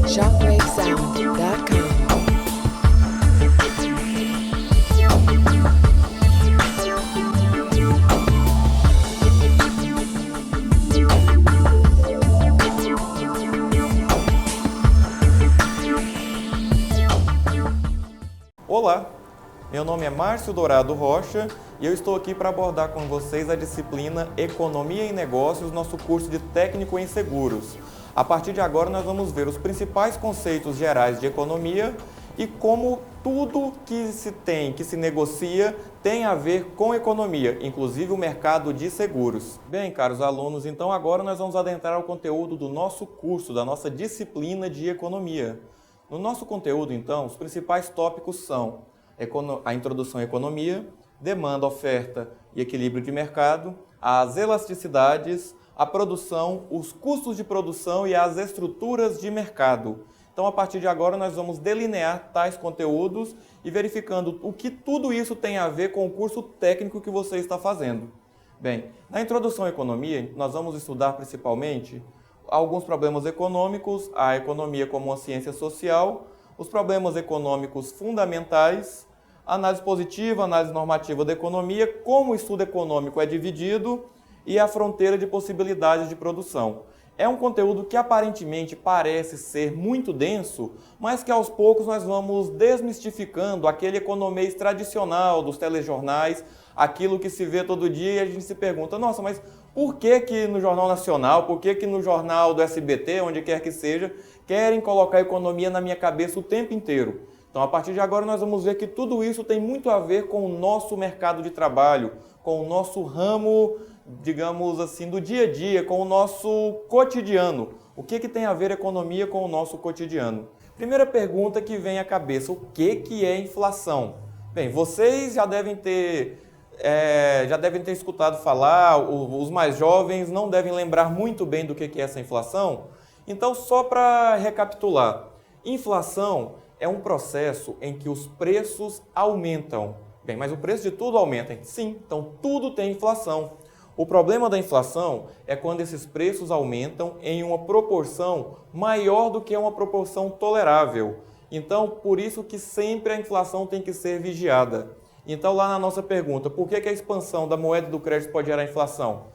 ShockwaveSound.com. Olá, meu nome é Márcio Dourado Rocha e eu estou aqui para abordar com vocês a disciplina Economia e Negócios, nosso curso de Técnico em Seguros. A partir de agora nós vamos ver os principais conceitos gerais de economia e como tudo que se negocia tem a ver com economia, inclusive o mercado de seguros. Bem, caros alunos, então agora nós vamos adentrar ao conteúdo do nosso curso, da nossa disciplina de economia. No nosso conteúdo, então, os principais tópicos são a introdução à economia, demanda, oferta e equilíbrio de mercado, as elasticidades, a produção, os custos de produção e as estruturas de mercado. Então, a partir de agora, nós vamos delinear tais conteúdos e verificando o que tudo isso tem a ver com o curso técnico que você está fazendo. Bem, na introdução à economia, nós vamos estudar principalmente alguns problemas econômicos, a economia como uma ciência social, os problemas econômicos fundamentais, análise positiva, análise normativa da economia, como o estudo econômico é dividido e a fronteira de possibilidades de produção. É um conteúdo que aparentemente parece ser muito denso, mas que aos poucos nós vamos desmistificando aquele economês tradicional dos telejornais, aquilo que se vê todo dia e a gente se pergunta, nossa, mas por que no Jornal Nacional, por que no jornal do SBT, onde quer que seja, querem colocar a economia na minha cabeça o tempo inteiro? Então, a partir de agora, nós vamos ver que tudo isso tem muito a ver com o nosso mercado de trabalho, com o nosso ramo, digamos assim, do dia a dia, com o nosso cotidiano. O que tem a ver a economia com o nosso cotidiano? Primeira pergunta que vem à cabeça, o que é inflação? Bem, vocês já devem ter escutado falar, os mais jovens não devem lembrar muito bem do que é essa inflação. Então, só para recapitular, inflação é um processo em que os preços aumentam. Bem, mas o preço de tudo aumenta? Sim, então tudo tem inflação. O problema da inflação é quando esses preços aumentam em uma proporção maior do que uma proporção tolerável. Então, por isso que sempre a inflação tem que ser vigiada. Então, lá na nossa pergunta, por que a expansão da moeda do crédito pode gerar inflação?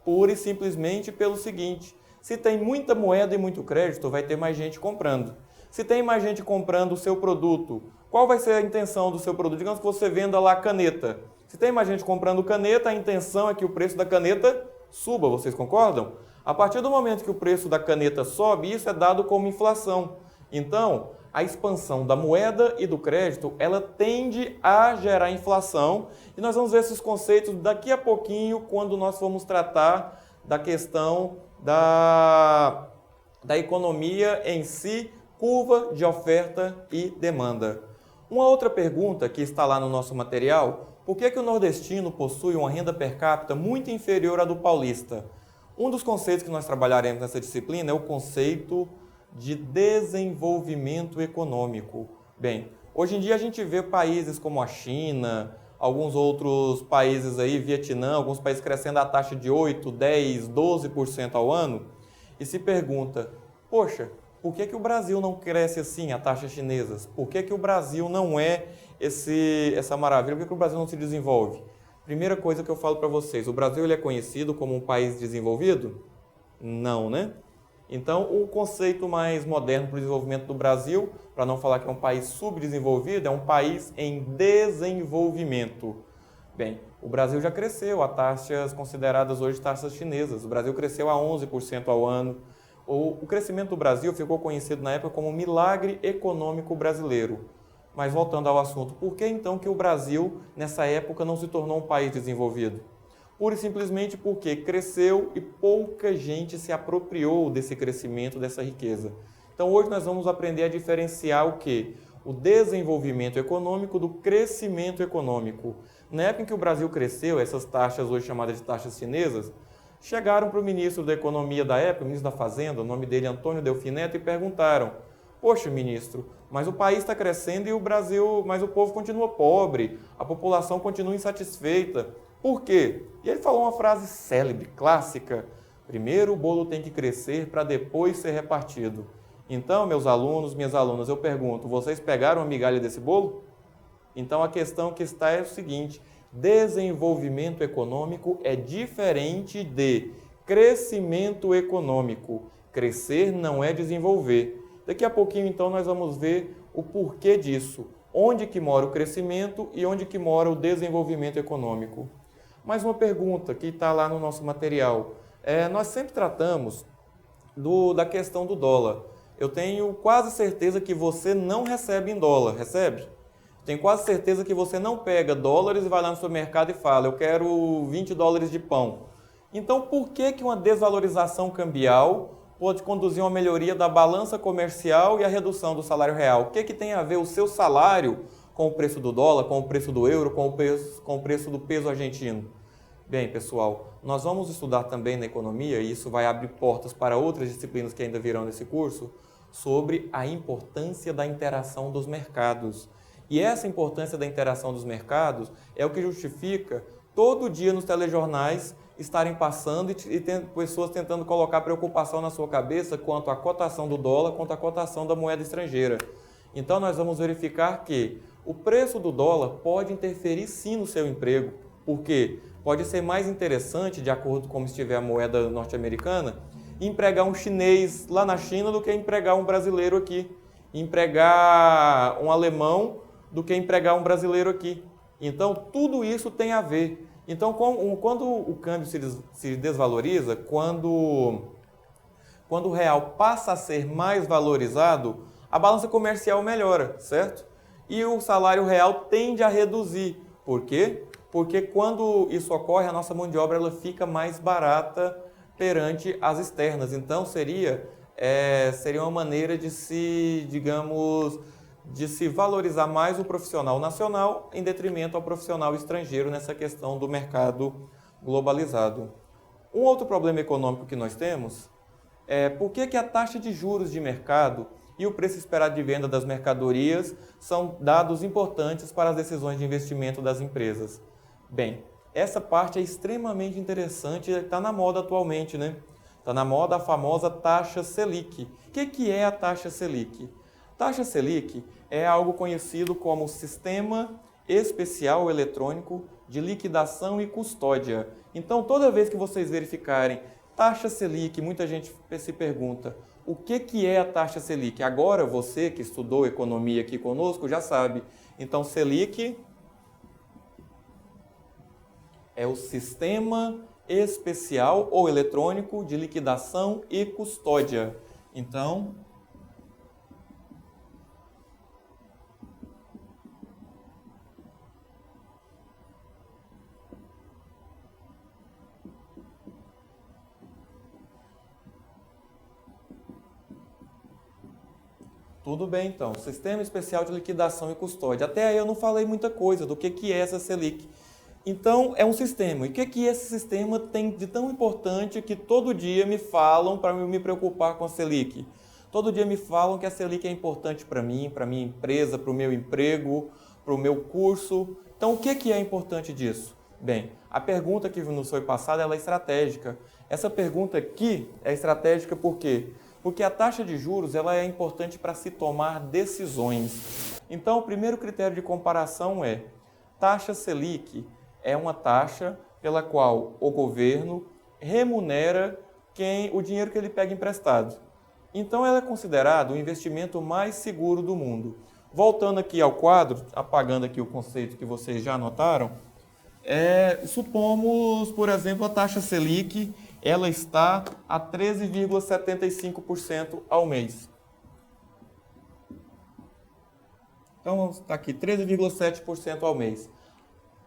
Pura e simplesmente pelo seguinte, se tem muita moeda e muito crédito, vai ter mais gente comprando. Se tem mais gente comprando o seu produto, qual vai ser a intenção do seu produto? Digamos que você venda lá caneta. Se tem mais gente comprando caneta, a intenção é que o preço da caneta suba, vocês concordam? A partir do momento que o preço da caneta sobe, isso é dado como inflação. Então, a expansão da moeda e do crédito, ela tende a gerar inflação. E nós vamos ver esses conceitos daqui a pouquinho, quando nós formos tratar da questão da economia em si, curva de oferta e demanda. Uma outra pergunta que está lá no nosso material, por que o nordestino possui uma renda per capita muito inferior à do paulista? Um dos conceitos que nós trabalharemos nessa disciplina é o conceito de desenvolvimento econômico. Bem, hoje em dia a gente vê países como a China, alguns outros países aí, Vietnã, alguns países crescendo a taxa de 8, 10, 12% ao ano, e se pergunta, poxa, por que o Brasil não cresce assim, a taxas chinesas? Por que o Brasil não é essa maravilha? Por que o Brasil não se desenvolve? Primeira coisa que eu falo para vocês, o Brasil ele é conhecido como um país desenvolvido? Não, né? Então, o conceito mais moderno para o desenvolvimento do Brasil, para não falar que é um país subdesenvolvido, é um país em desenvolvimento. Bem, o Brasil já cresceu a taxas consideradas hoje taxas chinesas. O Brasil cresceu a 11% ao ano. O crescimento do Brasil ficou conhecido na época como milagre econômico brasileiro. Mas voltando ao assunto, por que então que o Brasil, nessa época, não se tornou um país desenvolvido? Pura e simplesmente porque cresceu e pouca gente se apropriou desse crescimento, dessa riqueza. Então hoje nós vamos aprender a diferenciar o quê? O desenvolvimento econômico do crescimento econômico. Na época em que o Brasil cresceu, essas taxas hoje chamadas de taxas chinesas, chegaram para o ministro da Economia da época, o ministro da Fazenda, o nome dele é Antônio Delfim Neto, e perguntaram, poxa ministro, Mas o país está crescendo e o Brasil, mas o povo continua pobre, a população continua insatisfeita. Por quê? E ele falou uma frase célebre, clássica: primeiro o bolo tem que crescer para depois ser repartido. Então, meus alunos, minhas alunas, eu pergunto, vocês pegaram a migalha desse bolo? Então, a questão que está é o seguinte: desenvolvimento econômico é diferente de crescimento econômico. Crescer não é desenvolver. Daqui a pouquinho, então, nós vamos ver o porquê disso. Onde que mora o crescimento e onde que mora o desenvolvimento econômico. Mais uma pergunta que está lá no nosso material. Nós sempre tratamos da questão do dólar. Eu tenho quase certeza que você não recebe em dólar, recebe? Tenho quase certeza que você não pega dólares e vai lá no supermercado e fala, eu quero 20 dólares de pão. Então, por que uma desvalorização cambial pode conduzir a uma melhoria da balança comercial e a redução do salário real? O que tem a ver o seu salário com o preço do dólar, com o preço do euro, com o preço do peso argentino? Bem, pessoal, nós vamos estudar também na economia, e isso vai abrir portas para outras disciplinas que ainda virão nesse curso, sobre a importância da interação dos mercados. E essa importância da interação dos mercados é o que justifica todo dia nos telejornais estarem passando e pessoas tentando colocar preocupação na sua cabeça quanto à cotação do dólar, quanto à cotação da moeda estrangeira. Então, nós vamos verificar que o preço do dólar pode interferir sim no seu emprego, porque pode ser mais interessante, de acordo com como estiver a moeda norte-americana, empregar um chinês lá na China do que empregar um brasileiro aqui, empregar um alemão do que empregar um brasileiro aqui. Então, tudo isso tem a ver. Então, quando o câmbio se desvaloriza, quando o real passa a ser mais valorizado, a balança comercial melhora, certo? E o salário real tende a reduzir. Por quê? Porque quando isso ocorre, a nossa mão de obra ela fica mais barata perante as externas. Então, seria uma maneira de se valorizar mais o profissional nacional em detrimento ao profissional estrangeiro nessa questão do mercado globalizado. Um outro problema econômico que nós temos é por que a taxa de juros de mercado e o preço esperado de venda das mercadorias são dados importantes para as decisões de investimento das empresas. Bem, essa parte é extremamente interessante e está na moda atualmente, né? Está na moda a famosa taxa Selic. O que é a taxa Selic? Taxa Selic é algo conhecido como Sistema Especial Eletrônico de Liquidação e Custódia. Então, toda vez que vocês verificarem taxa Selic, muita gente se pergunta, o que é a taxa Selic? Agora, você que estudou economia aqui conosco já sabe. Então, Selic é o Sistema Especial ou Eletrônico de Liquidação e Custódia. Então, tudo bem, então. Sistema Especial de Liquidação e Custódia. Até aí eu não falei muita coisa do que é essa Selic. Então, é um sistema. E o que esse sistema tem de tão importante que todo dia me falam para me preocupar com a Selic? Todo dia me falam que a Selic é importante para mim, para a minha empresa, para o meu emprego, para o meu curso. Então, o que é importante disso? Bem, a pergunta que nos foi passada ela é estratégica. Essa pergunta aqui é estratégica por quê? Porque a taxa de juros ela é importante para se tomar decisões. Então, o primeiro critério de comparação é taxa Selic é uma taxa pela qual o governo remunera o dinheiro que ele pega emprestado. Então, ela é considerada o investimento mais seguro do mundo. Voltando aqui ao quadro, apagando aqui o conceito que vocês já anotaram, supomos, por exemplo, a taxa Selic ela está a 13,75% ao mês. Então, está aqui 13,7% ao mês.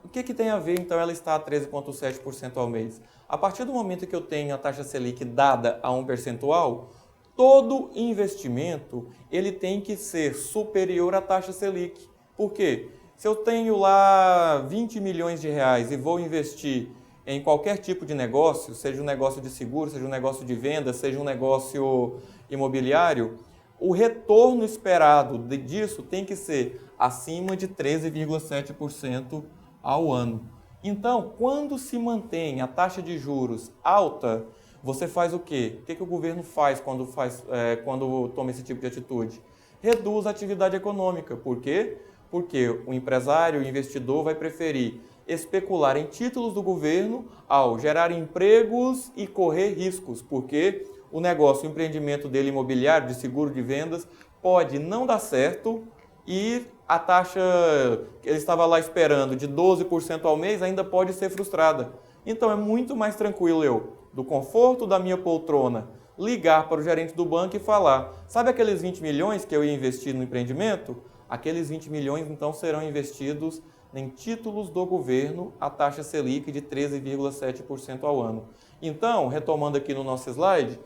O que tem a ver, então, ela está a 13,7% ao mês? A partir do momento que eu tenho a taxa Selic dada a um percentual, todo investimento ele tem que ser superior à taxa Selic. Por quê? Se eu tenho lá 20 milhões de reais e vou investir em qualquer tipo de negócio, seja um negócio de seguro, seja um negócio de venda, seja um negócio imobiliário, o retorno esperado disso tem que ser acima de 13,7% ao ano. Então, quando se mantém a taxa de juros alta, você faz o quê? O que o governo faz quando toma esse tipo de atitude? Reduz a atividade econômica. Por quê? Porque o empresário, o investidor vai preferir especular em títulos do governo ao gerar empregos e correr riscos, porque o negócio, o empreendimento dele imobiliário, de seguro de vendas, pode não dar certo e a taxa que ele estava lá esperando de 12% ao mês ainda pode ser frustrada. Então é muito mais tranquilo eu, do conforto da minha poltrona, ligar para o gerente do banco e falar: sabe aqueles 20 milhões que eu ia investir no empreendimento? Aqueles 20 milhões então serão investidos em títulos do governo a taxa Selic de 13,7% ao ano. Então, retomando aqui no nosso slide,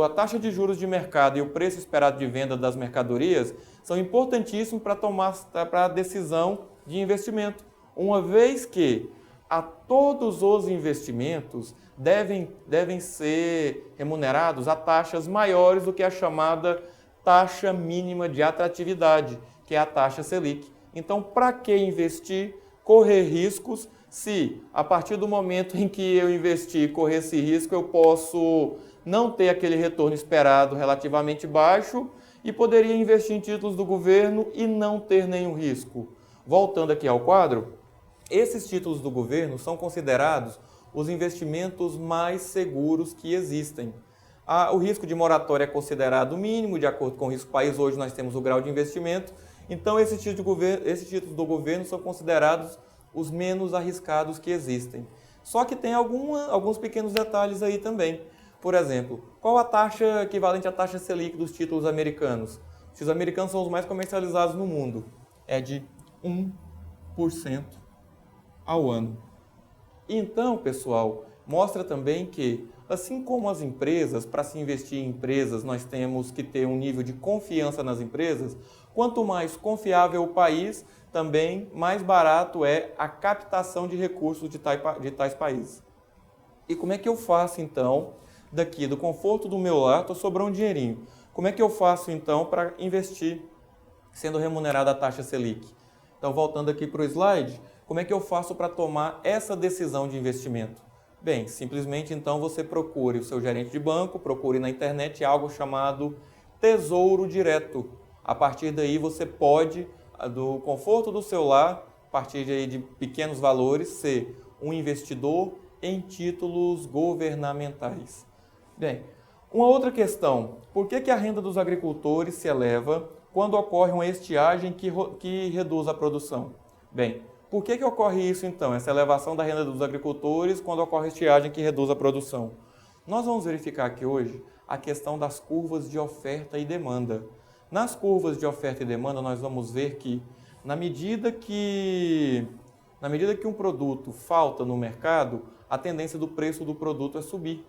a taxa de juros de mercado e o preço esperado de venda das mercadorias são importantíssimos para a decisão de investimento, uma vez que a todos os investimentos devem ser remunerados a taxas maiores do que a chamada taxa mínima de atratividade, que é a taxa Selic. Então, para que investir, correr riscos, se a partir do momento em que eu investir e correr esse risco, eu posso não ter aquele retorno esperado relativamente baixo e poderia investir em títulos do governo e não ter nenhum risco. Voltando aqui ao quadro, esses títulos do governo são considerados os investimentos mais seguros que existem. O risco de moratória é considerado mínimo, de acordo com o risco país. Hoje nós temos o grau de investimento. Então, esses títulos do governo são considerados os menos arriscados que existem. Só que tem alguns pequenos detalhes aí também. Por exemplo, qual a taxa equivalente à taxa Selic dos títulos americanos? Os títulos americanos são os mais comercializados no mundo. É de 1% ao ano. Então, pessoal, mostra também que, assim como as empresas, para se investir em empresas, nós temos que ter um nível de confiança nas empresas. Quanto mais confiável o país, também mais barato é a captação de recursos de tais países. E como é que eu faço, então, daqui do conforto do meu lar, estou sobrando um dinheirinho. Como é que eu faço, então, para investir sendo remunerada a taxa Selic? Então, voltando aqui para o slide, como é que eu faço para tomar essa decisão de investimento? Bem, simplesmente, então, você procure o seu gerente de banco, procure na internet algo chamado Tesouro Direto. A partir daí, você pode, do conforto do seu lar, a partir de pequenos valores, ser um investidor em títulos governamentais. Bem, uma outra questão: por que a renda dos agricultores se eleva quando ocorre uma estiagem que reduz a produção? Bem, por que ocorre isso então, essa elevação da renda dos agricultores quando ocorre estiagem que reduz a produção? Nós vamos verificar aqui hoje a questão das curvas de oferta e demanda. Nas curvas de oferta e demanda, nós vamos ver que, na medida que um produto falta no mercado, a tendência do preço do produto é subir.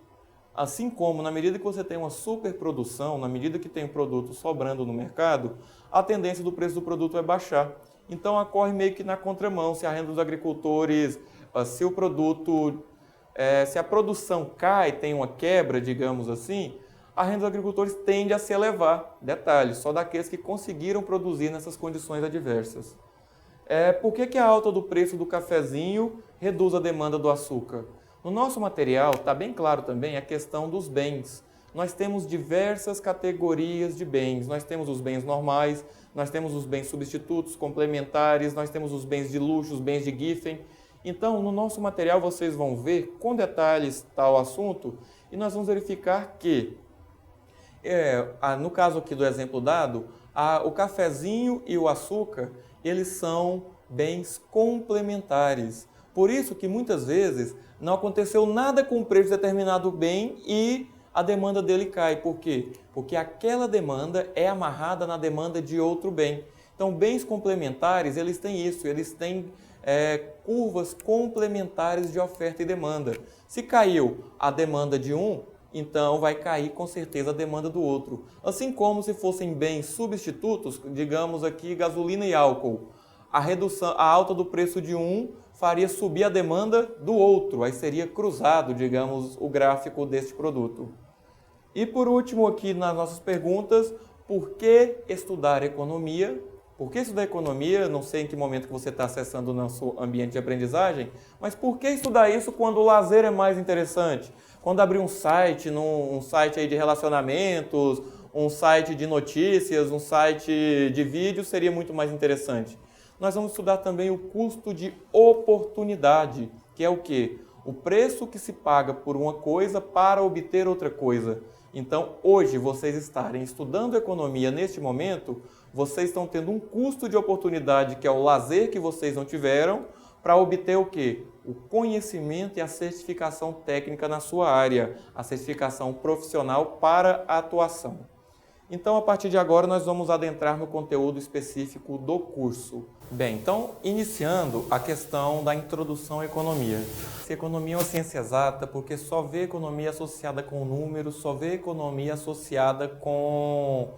Assim como, na medida que você tem uma superprodução, na medida que tem um produto sobrando no mercado, a tendência do preço do produto é baixar. Então, ocorre meio que na contramão. Se a renda dos agricultores, se a produção cai, tem uma quebra, digamos assim, a renda dos agricultores tende a se elevar. Detalhe, só daqueles que conseguiram produzir nessas condições adversas. Por que a alta do preço do cafezinho reduz a demanda do açúcar? No nosso material está bem claro também a questão dos bens. Nós temos diversas categorias de bens. Nós temos os bens normais, nós temos os bens substitutos, complementares, nós temos os bens de luxo, os bens de Giffen. Então, no nosso material vocês vão ver com detalhes tal assunto e nós vamos verificar que, no caso aqui do exemplo dado, o cafezinho e o açúcar, eles são bens complementares. Por isso que muitas vezes não aconteceu nada com o preço de determinado bem e a demanda dele cai. Por quê? Porque aquela demanda é amarrada na demanda de outro bem. Então, bens complementares, eles têm isso, eles têm curvas complementares de oferta e demanda. Se caiu a demanda de um, então vai cair com certeza a demanda do outro. Assim como se fossem bens substitutos, digamos aqui gasolina e álcool. A alta do preço de um faria subir a demanda do outro, aí seria cruzado, digamos, o gráfico deste produto. E por último aqui nas nossas perguntas, por que estudar economia? Por que estudar economia? Não sei em que momento que você está acessando o nosso ambiente de aprendizagem, mas por que estudar isso quando o lazer é mais interessante? Quando abrir um site, um site aí de relacionamentos, um site de notícias, um site de vídeos, seria muito mais interessante. Nós vamos estudar também o custo de oportunidade, que é o quê? O preço que se paga por uma coisa para obter outra coisa. Então, hoje, vocês estarem estudando economia neste momento, vocês estão tendo um custo de oportunidade, que é o lazer que vocês não tiveram, para obter o quê? O conhecimento e a certificação técnica na sua área, a certificação profissional para a atuação. Então, a partir de agora, nós vamos adentrar no conteúdo específico do curso. Bem, então, iniciando a questão da introdução à economia. Se economia é uma ciência exata, porque só vê economia associada com números, só vê economia associada com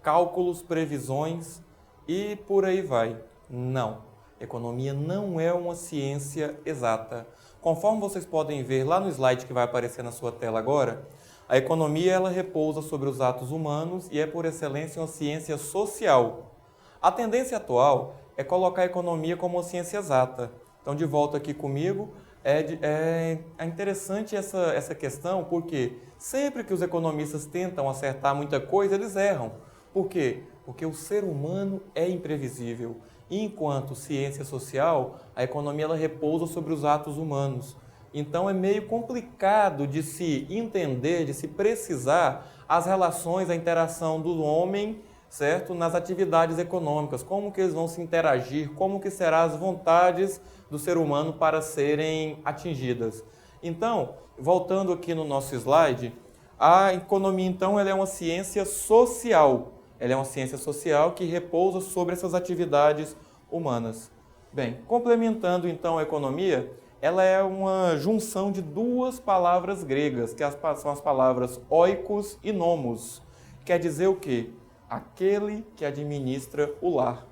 cálculos, previsões e por aí vai. Não, economia não é uma ciência exata. Conforme vocês podem ver lá no slide que vai aparecer na sua tela agora, a economia ela repousa sobre os atos humanos e é por excelência uma ciência social. A tendência atual é colocar a economia como uma ciência exata. Então, de volta aqui comigo, é interessante essa questão, porque sempre que os economistas tentam acertar muita coisa, eles erram. Por quê? Porque o ser humano é imprevisível. Enquanto ciência social, a economia ela repousa sobre os atos humanos. Então, é meio complicado de se entender, de se precisar as relações, a interação do homem, certo? Nas atividades econômicas, como que eles vão se interagir, como que serão as vontades do ser humano para serem atingidas. Então, voltando aqui no nosso slide, a economia, então, ela é uma ciência social. Ela é uma ciência social que repousa sobre essas atividades humanas. Bem, complementando, então, a economia, ela é uma junção de duas palavras gregas, que são as palavras oikos e nomos. Quer dizer o quê? Aquele que administra o lar.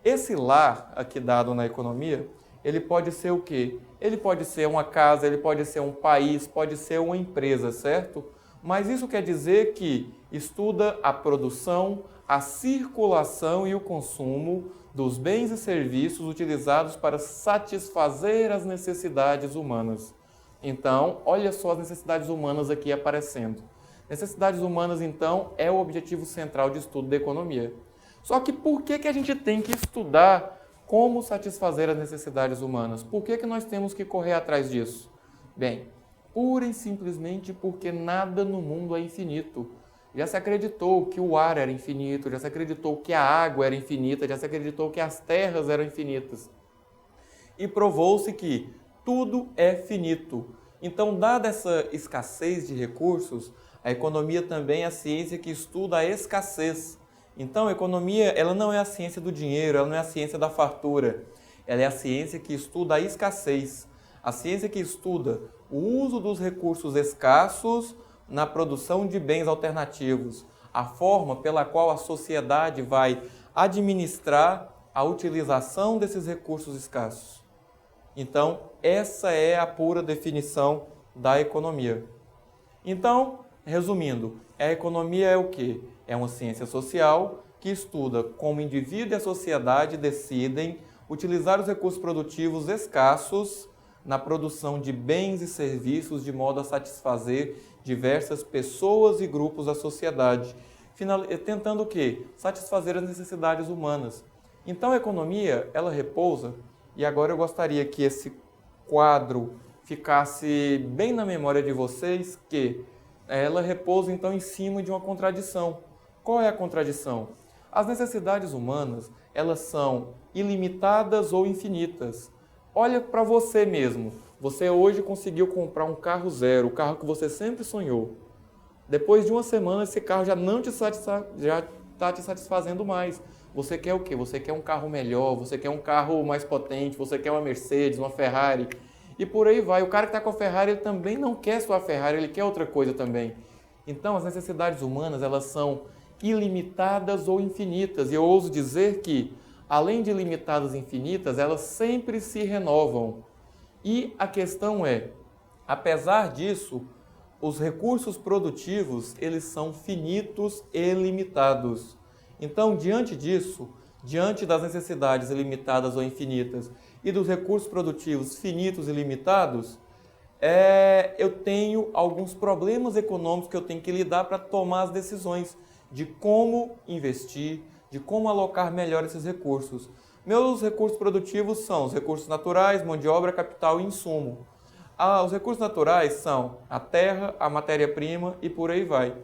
Esse lar aqui dado na economia, ele pode ser o quê? Ele pode ser uma casa, ele pode ser um país, pode ser uma empresa, certo? Mas isso quer dizer que estuda a produção, a circulação e o consumo dos bens e serviços utilizados para satisfazer as necessidades humanas. Então, olha só as necessidades humanas aqui aparecendo. Necessidades humanas, então, é o objetivo central de estudo da economia. Só que por que a gente tem que estudar como satisfazer as necessidades humanas? Por que nós temos que correr atrás disso? Bem, pura e simplesmente porque nada no mundo é infinito. Já se acreditou que o ar era infinito, já se acreditou que a água era infinita, já se acreditou que as terras eram infinitas. E provou-se que tudo é finito. Então, dada essa escassez de recursos, a economia também é a ciência que estuda a escassez. Então, a economia ela não é a ciência do dinheiro, ela não é a ciência da fartura. Ela é a ciência que estuda a escassez. A ciência que estuda o uso dos recursos escassos na produção de bens alternativos, a forma pela qual a sociedade vai administrar a utilização desses recursos escassos. Então, essa é a pura definição da economia. Então, resumindo, a economia é o quê? É uma ciência social que estuda como o indivíduo e a sociedade decidem utilizar os recursos produtivos escassos na produção de bens e serviços de modo a satisfazer diversas pessoas e grupos da sociedade, tentando o quê? Satisfazer as necessidades humanas. Então a economia, ela repousa, e agora eu gostaria que esse quadro ficasse bem na memória de vocês, que ela repousa então em cima de uma contradição. Qual é a contradição? As necessidades humanas, elas são ilimitadas ou infinitas. Olha para você mesmo. Você hoje conseguiu comprar um carro zero, o carro que você sempre sonhou. Depois de uma semana, esse carro já não está te satisfazendo mais. Você quer o quê? Você quer um carro melhor, você quer um carro mais potente, você quer uma Mercedes, uma Ferrari. E por aí vai. O cara que está com a Ferrari, ele também não quer sua Ferrari, ele quer outra coisa também. Então, as necessidades humanas, elas são ilimitadas ou infinitas. E eu ouso dizer que, além de limitadas e infinitas, elas sempre se renovam. E a questão é, apesar disso, os recursos produtivos, eles são finitos e limitados. Então, diante disso, diante das necessidades ilimitadas ou infinitas e dos recursos produtivos finitos e limitados, eu tenho alguns problemas econômicos que eu tenho que lidar para tomar as decisões de como investir, de como alocar melhor esses recursos. Meus recursos produtivos são os recursos naturais, mão de obra, capital e insumo. Os recursos naturais são a terra, a matéria-prima e por aí vai.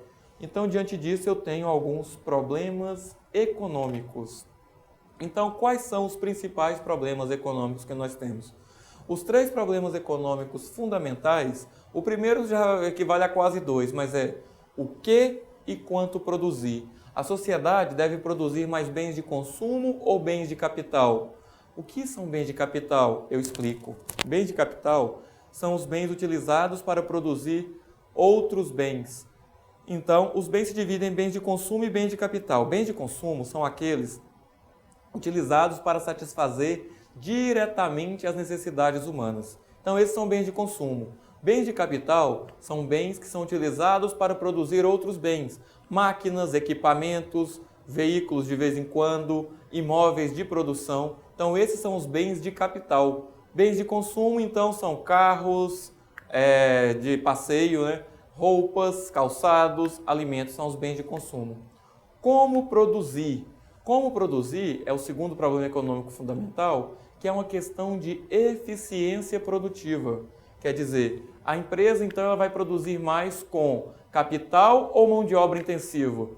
Então, diante disso, eu tenho alguns problemas econômicos. Então, quais são os principais problemas econômicos que nós temos? Os 3 problemas econômicos fundamentais, o primeiro já equivale a quase 2, mas é o que e quanto produzir. A sociedade deve produzir mais bens de consumo ou bens de capital? O que são bens de capital? Eu explico. Bens de capital são os bens utilizados para produzir outros bens. Então, os bens se dividem em bens de consumo e bens de capital. Bens de consumo são aqueles utilizados para satisfazer diretamente as necessidades humanas. Então, esses são bens de consumo. Bens de capital são bens que são utilizados para produzir outros bens. Máquinas, equipamentos, veículos de vez em quando, imóveis de produção. Então, esses são os bens de capital. Bens de consumo, então, são carros de passeio, né? Roupas, calçados, alimentos, são os bens de consumo. Como produzir? Como produzir é o segundo problema econômico fundamental, que é uma questão de eficiência produtiva. Quer dizer, a empresa, então, ela vai produzir mais com capital ou mão de obra intensiva?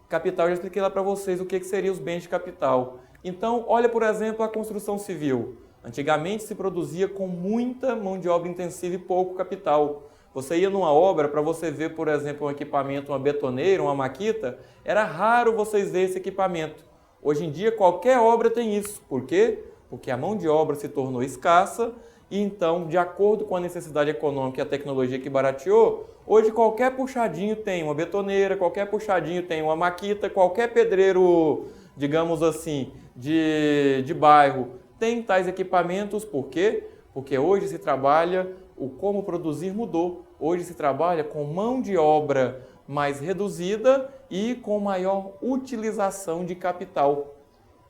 Capital, eu já expliquei lá para vocês o que seriam os bens de capital. Então, olha, por exemplo, a construção civil. Antigamente se produzia com muita mão de obra intensiva e pouco capital. Você ia numa obra, para você ver, por exemplo, um equipamento, uma betoneira, uma maquita, era raro vocês verem esse equipamento. Hoje em dia, qualquer obra tem isso. Por quê? Porque a mão de obra se tornou escassa e, então, de acordo com a necessidade econômica e a tecnologia que barateou, hoje qualquer puxadinho tem uma betoneira, qualquer puxadinho tem uma maquita, qualquer pedreiro, digamos assim, de bairro, tem tais equipamentos. Por quê? Porque hoje se trabalha, o como produzir mudou. Hoje se trabalha com mão de obra mais reduzida e com maior utilização de capital.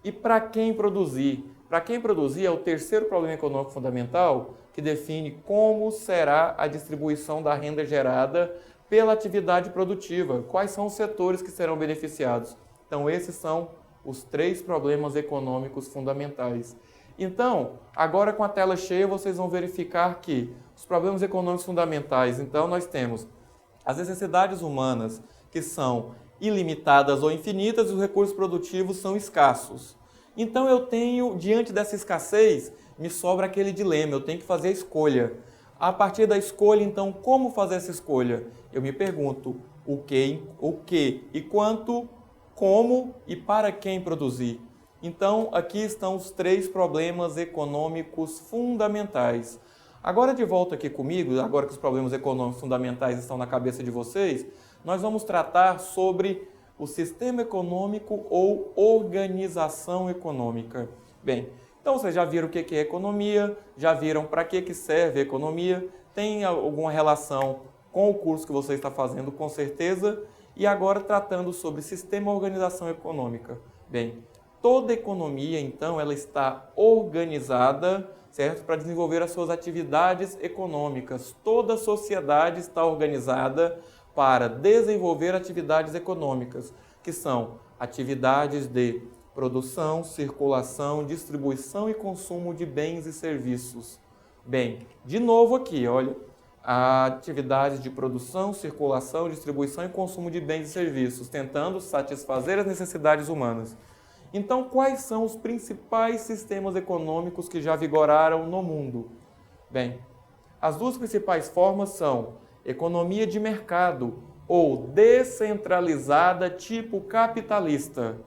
E para quem produzir? Para quem produzir é o terceiro problema econômico fundamental, que define como será a distribuição da renda gerada pela atividade produtiva. Quais são os setores que serão beneficiados? Então, esses são os 3 problemas econômicos fundamentais. Então, agora com a tela cheia, vocês vão verificar que os problemas econômicos fundamentais, então, nós temos as necessidades humanas, que são ilimitadas ou infinitas, e os recursos produtivos são escassos. Então, eu tenho, diante dessa escassez, me sobra aquele dilema, eu tenho que fazer a escolha. A partir da escolha, então, como fazer essa escolha? Eu me pergunto o que e quanto, como e para quem produzir. Então, aqui estão os 3 problemas econômicos fundamentais. Agora, de volta aqui comigo, agora que os problemas econômicos fundamentais estão na cabeça de vocês, nós vamos tratar sobre o sistema econômico ou organização econômica. Bem, então vocês já viram o que é economia, já viram para que serve a economia, tem alguma relação com o curso que você está fazendo, com certeza, e agora tratando sobre sistema e organização econômica. Bem, toda economia, então, ela está organizada, certo? Para desenvolver as suas atividades econômicas. Toda a sociedade está organizada para desenvolver atividades econômicas, que são atividades de produção, circulação, distribuição e consumo de bens e serviços. Bem, de novo aqui, olha, atividades de produção, circulação, distribuição e consumo de bens e serviços, tentando satisfazer as necessidades humanas. Então, quais são os principais sistemas econômicos que já vigoraram no mundo? Bem, as 2 principais formas são economia de mercado ou descentralizada tipo capitalista.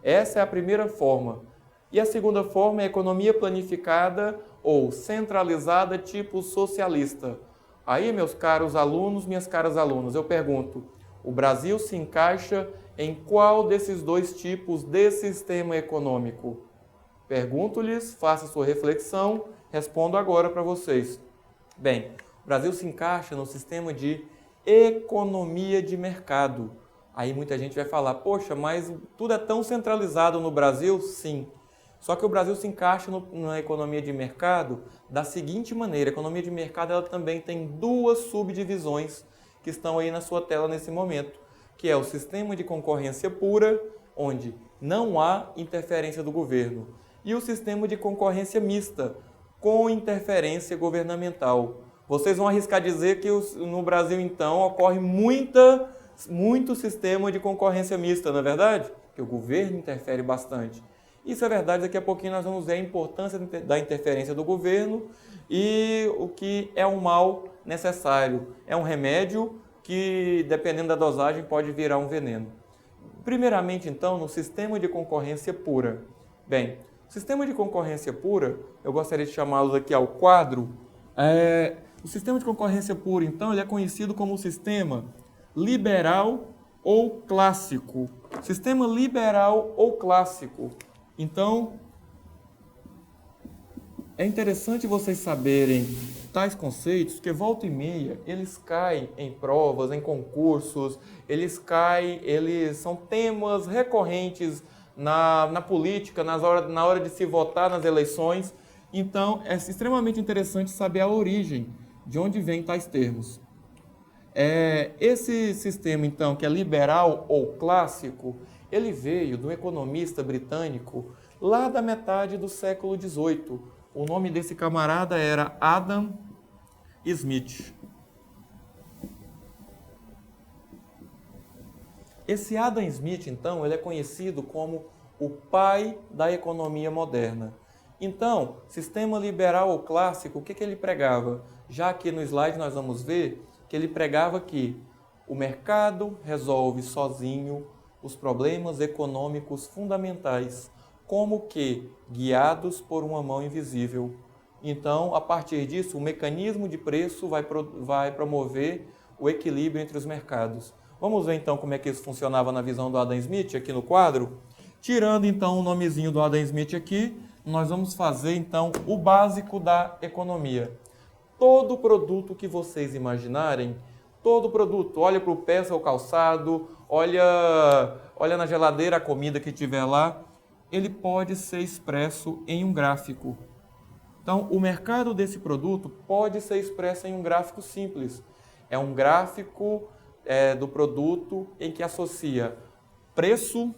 Essa é a primeira forma. E a segunda forma é economia planificada ou centralizada tipo socialista. Aí, meus caros alunos, minhas caras alunas, eu pergunto, o Brasil se encaixa em qual desses 2 tipos de sistema econômico? Pergunto-lhes, faça sua reflexão, respondo agora para vocês. Bem, o Brasil se encaixa no sistema de economia de mercado. Aí muita gente vai falar, poxa, mas tudo é tão centralizado no Brasil? Sim. Só que o Brasil se encaixa na economia de mercado da seguinte maneira. A economia de mercado ela também tem duas subdivisões que estão aí na sua tela nesse momento, que é o sistema de concorrência pura, onde não há interferência do governo, e o sistema de concorrência mista, com interferência governamental. Vocês vão arriscar dizer que no Brasil, então, ocorre muito sistema de concorrência mista, não é verdade? Que o governo interfere bastante. Isso é verdade, daqui a pouquinho nós vamos ver a importância da interferência do governo e o que é um mal necessário. É um remédio que, dependendo da dosagem, pode virar um veneno. Primeiramente, então, no sistema de concorrência pura. Bem, o sistema de concorrência pura, eu gostaria de chamá-los aqui ao quadro. O sistema de concorrência pura, então, ele é conhecido como o sistema liberal ou clássico. Sistema liberal ou clássico. Então, é interessante vocês saberem tais conceitos, porque volta e meia eles caem em provas, em concursos, eles são temas recorrentes na política, na hora de se votar nas eleições. Então, é extremamente interessante saber a origem, de onde vêm tais termos. Esse sistema, então, que é liberal ou clássico, ele veio de um economista britânico lá da metade do século XVIII. O nome desse camarada era Adam Smith. Esse Adam Smith, então, ele é conhecido como o pai da economia moderna. Então, sistema liberal ou clássico, o que ele pregava? Já aqui no slide nós vamos ver que ele pregava que o mercado resolve sozinho os problemas econômicos fundamentais, como que guiados por uma mão invisível. Então, a partir disso, o mecanismo de preço vai promover o equilíbrio entre os mercados. Vamos ver então como é que isso funcionava na visão do Adam Smith aqui no quadro? Tirando então o nomezinho do Adam Smith aqui, nós vamos fazer então o básico da economia. Todo produto que vocês imaginarem, todo produto, olha para o peça ou calçado, olha na geladeira a comida que tiver lá, ele pode ser expresso em um gráfico. Então, o mercado desse produto pode ser expresso em um gráfico simples. É um gráfico do produto em que associa preço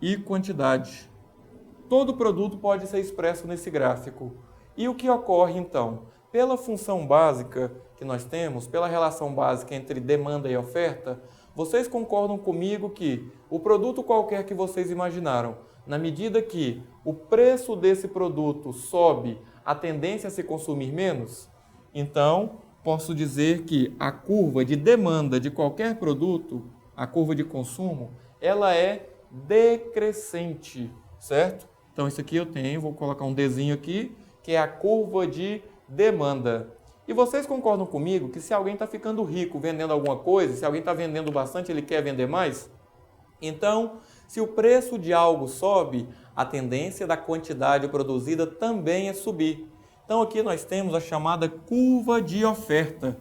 e quantidade. Todo produto pode ser expresso nesse gráfico. E o que ocorre, então? Pela função básica que nós temos, pela relação básica entre demanda e oferta, vocês concordam comigo que o produto qualquer que vocês imaginaram, na medida que o preço desse produto sobe, a tendência a se consumir menos? Então, posso dizer que a curva de demanda de qualquer produto, a curva de consumo, ela é decrescente, certo? Então, isso aqui eu tenho, vou colocar um Dzinho aqui, que é a curva de demanda. E vocês concordam comigo que se alguém está ficando rico vendendo alguma coisa, se alguém está vendendo bastante, ele quer vender mais? Então, se o preço de algo sobe, a tendência da quantidade produzida também é subir. Então, aqui nós temos a chamada curva de oferta.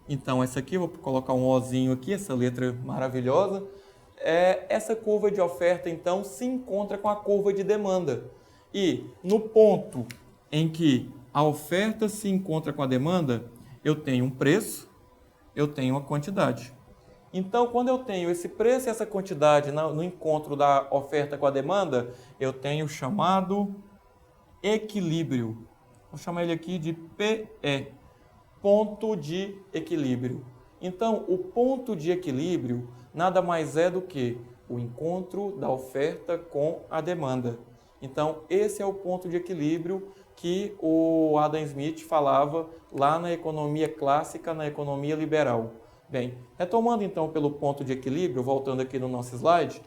Então, essa aqui, eu vou colocar um Ozinho aqui, essa letra maravilhosa. Essa curva de oferta, então, se encontra com a curva de demanda. E no ponto em que a oferta se encontra com a demanda, eu tenho um preço, eu tenho uma quantidade. Então, quando eu tenho esse preço e essa quantidade no encontro da oferta com a demanda, eu tenho o chamado equilíbrio. Vou chamar ele aqui de PE, ponto de equilíbrio. Então, o ponto de equilíbrio nada mais é do que o encontro da oferta com a demanda. Então, esse é o ponto de equilíbrio que o Adam Smith falava lá na economia clássica, na economia liberal. Bem, retomando então pelo ponto de equilíbrio, voltando aqui no nosso slide,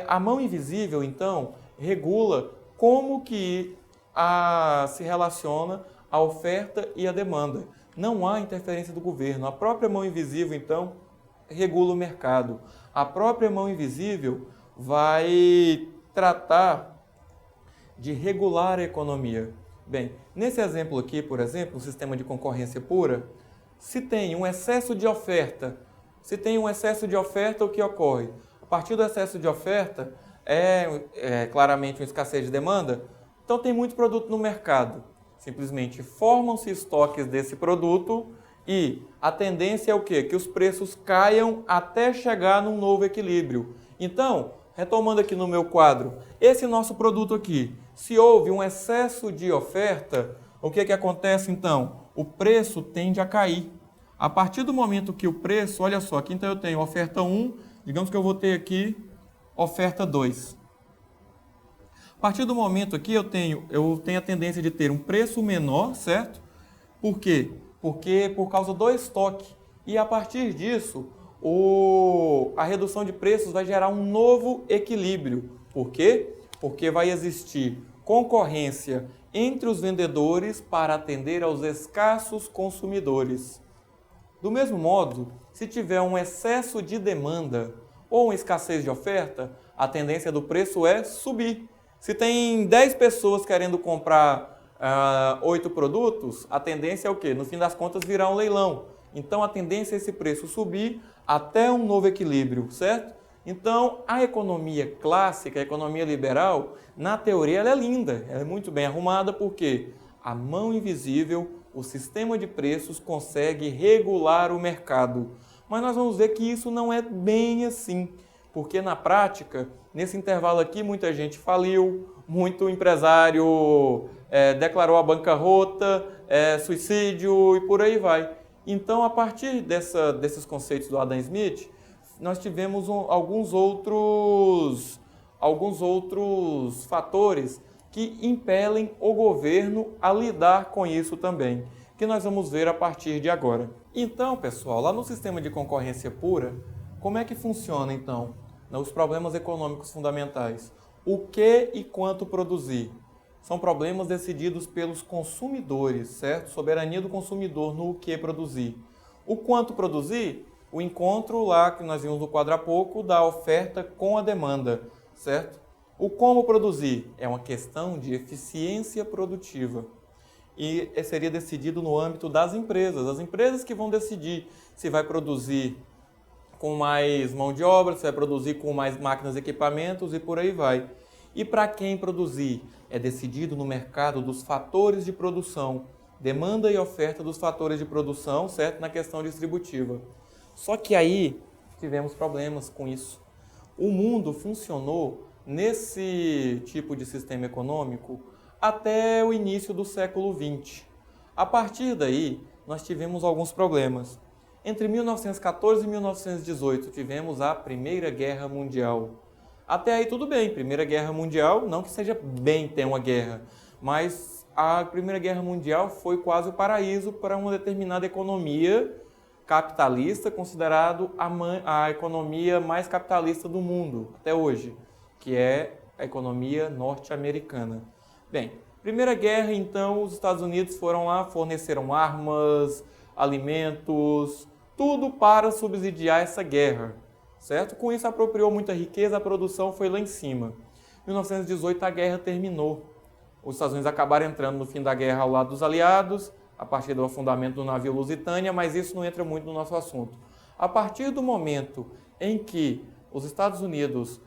a mão invisível, então, regula como que se relaciona a oferta e a demanda. Não há interferência do governo. A própria mão invisível, então, regula o mercado. A própria mão invisível vai tratar de regular a economia. Bem, nesse exemplo aqui, por exemplo, o sistema de concorrência pura, Se tem um excesso de oferta, o que ocorre? A partir do excesso de oferta, claramente uma escassez de demanda, então tem muito produto no mercado. Simplesmente formam-se estoques desse produto e a tendência é o quê? Que os preços caiam até chegar num novo equilíbrio. Então, retomando aqui no meu quadro, esse nosso produto aqui, se houve um excesso de oferta, o que acontece então? O preço tende a cair. A partir do momento que o preço, olha só, aqui então eu tenho oferta 1, digamos que eu vou ter aqui oferta 2. A partir do momento aqui eu tenho a tendência de ter um preço menor, certo? Por quê? Porque por causa do estoque. E a partir disso, a redução de preços vai gerar um novo equilíbrio. Por quê? Porque vai existir concorrência entre os vendedores para atender aos escassos consumidores. Do mesmo modo, se tiver um excesso de demanda ou uma escassez de oferta, a tendência do preço é subir. Se tem 10 pessoas querendo comprar 8 produtos, a tendência é o quê? No fim das contas, virar um leilão. Então, a tendência é esse preço subir até um novo equilíbrio, certo? Então, a economia clássica, a economia liberal, na teoria ela é linda, ela é muito bem arrumada, porque a mão invisível, o sistema de preços consegue regular o mercado. Mas nós vamos ver que isso não é bem assim, porque na prática, nesse intervalo aqui, muita gente faliu, muito empresário declarou a bancarrota, suicídio e por aí vai. Então, a partir desses conceitos do Adam Smith, nós tivemos alguns outros fatores que impelem o governo a lidar com isso também, que nós vamos ver a partir de agora. Então, pessoal, lá no sistema de concorrência pura, como é que funciona, então, os problemas econômicos fundamentais? O que e quanto produzir? São problemas decididos pelos consumidores, certo? Soberania do consumidor no que produzir. O quanto produzir? O encontro lá que nós vimos no quadro há pouco da oferta com a demanda, certo? O como produzir? É uma questão de eficiência produtiva. E seria decidido no âmbito das empresas. As empresas que vão decidir se vai produzir com mais mão de obra, se vai produzir com mais máquinas e equipamentos e por aí vai. E para quem produzir? É decidido no mercado dos fatores de produção, demanda e oferta dos fatores de produção, certo? Na questão distributiva. Só que aí tivemos problemas com isso. O mundo funcionou nesse tipo de sistema econômico até o início do século XX. A partir daí, nós tivemos alguns problemas. Entre 1914 e 1918, tivemos a Primeira Guerra Mundial. Até aí tudo bem, Primeira Guerra Mundial, não que seja bem ter uma guerra, mas a Primeira Guerra Mundial foi quase o paraíso para uma determinada economia capitalista, considerado a economia mais capitalista do mundo até hoje, que é a economia norte-americana. Bem, Primeira Guerra, então, os Estados Unidos foram lá, forneceram armas, alimentos, tudo para subsidiar essa guerra. Certo? Com isso apropriou muita riqueza, a produção foi lá em cima. Em 1918 a guerra terminou. Os Estados Unidos acabaram entrando no fim da guerra ao lado dos aliados, a partir do afundamento do navio Lusitânia, mas isso não entra muito no nosso assunto. A partir do momento em que os Estados Unidos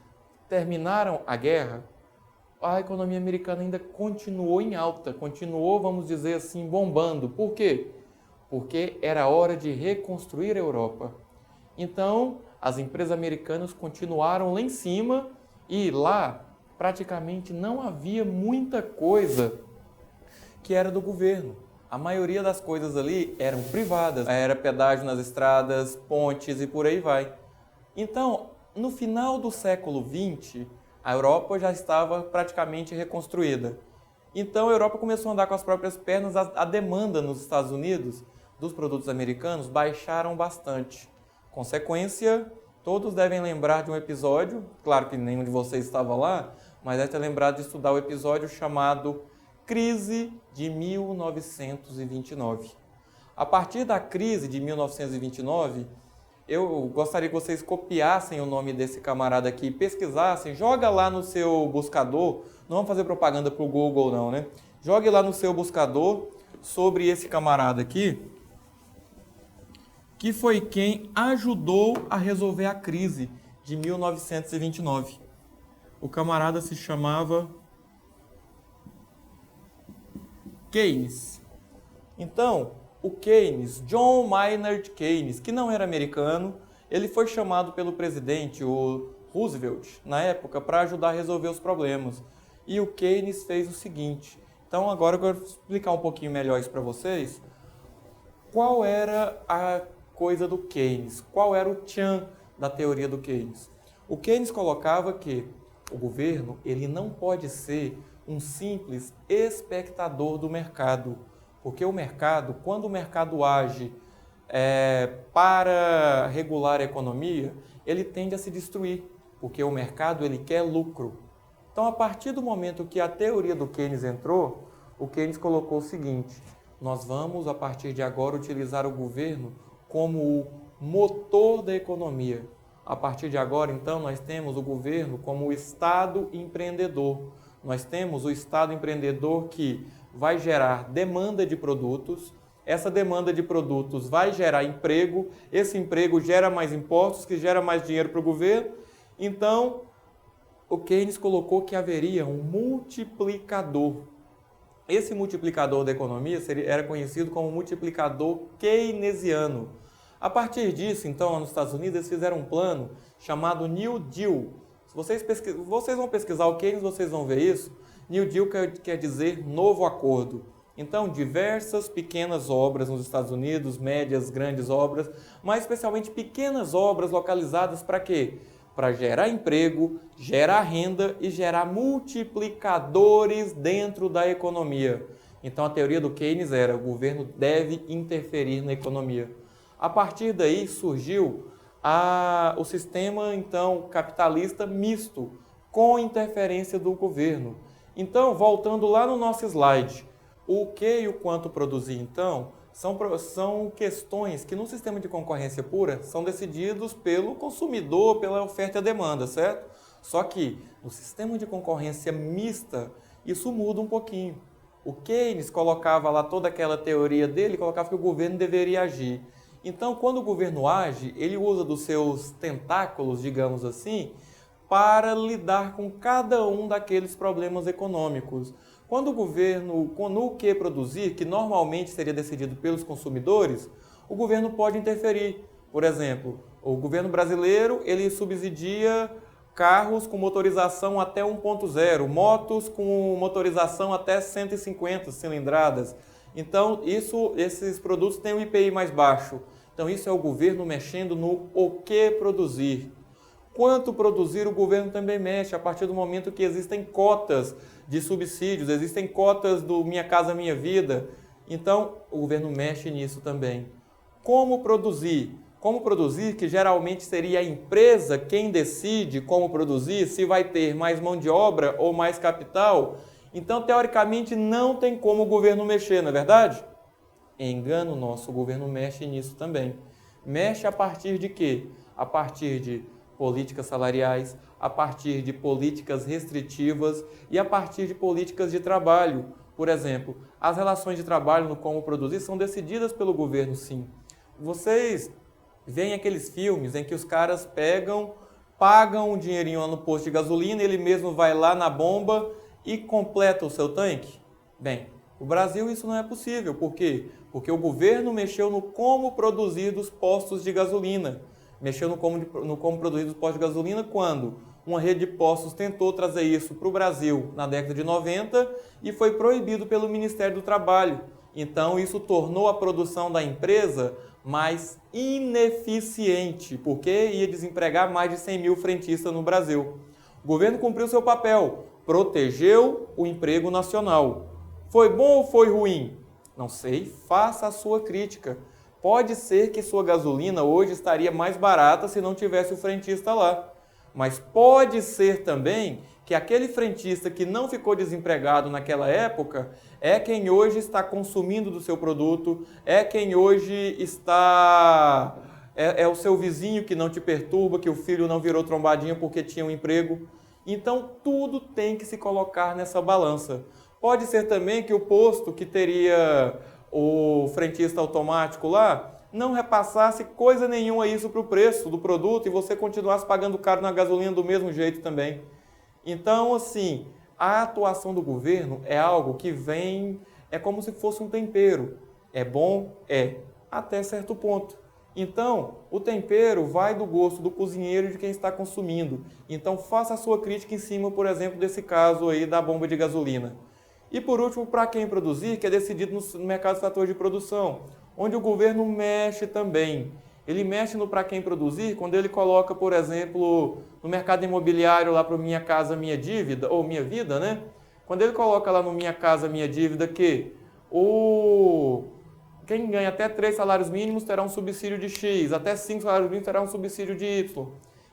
terminaram a guerra, a economia americana ainda continuou em alta, continuou, vamos dizer assim, bombando. Por quê? Porque era hora de reconstruir a Europa. Então, as empresas americanas continuaram lá em cima e lá praticamente não havia muita coisa que era do governo. A maioria das coisas ali eram privadas, era pedágio nas estradas, pontes e por aí vai. Então, no final do século XX, a Europa já estava praticamente reconstruída. Então, a Europa começou a andar com as próprias pernas, a demanda nos Estados Unidos dos produtos americanos baixaram bastante. Consequência, todos devem lembrar de um episódio, claro que nenhum de vocês estava lá, mas deve ter lembrado de estudar o episódio chamado Crise de 1929. A partir da crise de 1929, eu gostaria que vocês copiassem o nome desse camarada aqui, pesquisassem, joga lá no seu buscador, não vamos fazer propaganda para o Google não, né? Jogue lá no seu buscador sobre esse camarada aqui, que foi quem ajudou a resolver a crise de 1929. O camarada se chamava Keynes. Então, o Keynes, John Maynard Keynes, que não era americano, ele foi chamado pelo presidente, o Roosevelt, na época, para ajudar a resolver os problemas. E o Keynes fez o seguinte. Então, agora eu vou explicar um pouquinho melhor isso para vocês. Qual era a coisa do Keynes? Qual era o tchan da teoria do Keynes? O Keynes colocava que o governo ele não pode ser um simples espectador do mercado, porque o mercado, quando o mercado age para regular a economia, ele tende a se destruir, porque o mercado ele quer lucro. Então, a partir do momento que a teoria do Keynes entrou, o Keynes colocou o seguinte: nós vamos, a partir de agora, utilizar o governo como o motor da economia. A partir de agora, então, nós temos o governo como o Estado empreendedor. Nós temos o Estado empreendedor que vai gerar demanda de produtos, essa demanda de produtos vai gerar emprego, esse emprego gera mais impostos, que gera mais dinheiro para o governo. Então, o Keynes colocou que haveria um multiplicador. Esse multiplicador da economia era conhecido como multiplicador keynesiano. A partir disso, então, nos Estados Unidos, eles fizeram um plano chamado New Deal. Se vocês vão pesquisar o Keynes, vocês vão ver isso. New Deal quer dizer novo acordo. Então, diversas pequenas obras nos Estados Unidos, médias, grandes obras, mas especialmente pequenas obras localizadas para quê? Para gerar emprego, gerar renda e gerar multiplicadores dentro da economia. Então, a teoria do Keynes era: o governo deve interferir na economia. A partir daí surgiu o sistema, então, capitalista misto, com interferência do governo. Então, voltando lá no nosso slide, o que e o quanto produzir, então, são questões que no sistema de concorrência pura são decididos pelo consumidor, pela oferta e a demanda, certo? Só que no sistema de concorrência mista, isso muda um pouquinho. O Keynes colocava lá toda aquela teoria dele, colocava que o governo deveria agir. Então, quando o governo age, ele usa dos seus tentáculos, digamos assim, para lidar com cada um daqueles problemas econômicos. Quando o governo, no que produzir, que normalmente seria decidido pelos consumidores, o governo pode interferir. Por exemplo, o governo brasileiro ele subsidia carros com motorização até 1.0, motos com motorização até 150 cilindradas. Então, esses produtos têm um IPI mais baixo. Então, isso é o governo mexendo no o que produzir. Quanto produzir, o governo também mexe, a partir do momento que existem cotas de subsídios, existem cotas do Minha Casa Minha Vida. Então, o governo mexe nisso também. Como produzir? Como produzir, que geralmente seria a empresa quem decide como produzir, se vai ter mais mão de obra ou mais capital. Então, teoricamente, não tem como o governo mexer, não é verdade? Engano nosso, o governo mexe nisso também. Mexe a partir de quê? A partir de políticas salariais, a partir de políticas restritivas e a partir de políticas de trabalho. Por exemplo, as relações de trabalho no como produzir são decididas pelo governo, sim. Vocês veem aqueles filmes em que os caras pagam um dinheirinho lá no posto de gasolina, ele mesmo vai lá na bomba e completa o seu tanque? Bem, no Brasil isso não é possível. Por quê? Porque o governo mexeu no como produzir dos postos de gasolina. Mexeu no como produzir dos postos de gasolina quando uma rede de postos tentou trazer isso para o Brasil na década de 90 e foi proibido pelo Ministério do Trabalho. Então isso tornou a produção da empresa mais ineficiente, porque ia desempregar mais de 100 mil frentistas no Brasil. O governo cumpriu seu papel, protegeu o emprego nacional. Foi bom ou foi ruim? Não sei, faça a sua crítica. Pode ser que sua gasolina hoje estaria mais barata se não tivesse o frentista lá. Mas pode ser também que aquele frentista que não ficou desempregado naquela época é quem hoje está consumindo do seu produto, é quem hoje está... É o seu vizinho que não te perturba, que o filho não virou trombadinha porque tinha um emprego. Então, tudo tem que se colocar nessa balança. Pode ser também que o posto que teria o frentista automático lá não repassasse coisa nenhuma isso para o preço do produto e você continuasse pagando caro na gasolina do mesmo jeito também. Então, assim, a atuação do governo é algo que vem, é como se fosse um tempero. É bom? É, até certo ponto. Então, o tempero vai do gosto do cozinheiro e de quem está consumindo. Então, faça a sua crítica em cima, por exemplo, desse caso aí da bomba de gasolina. E por último, para quem produzir, que é decidido no mercado de fatores de produção, onde o governo mexe também. Ele mexe no para quem produzir quando ele coloca, por exemplo, no mercado imobiliário lá para o Minha Casa Minha Dívida, ou Minha Vida, né? Quando ele coloca lá no Minha Casa Minha Dívida que quem ganha até 3 salários mínimos terá um subsídio de X, até 5 salários mínimos terá um subsídio de Y.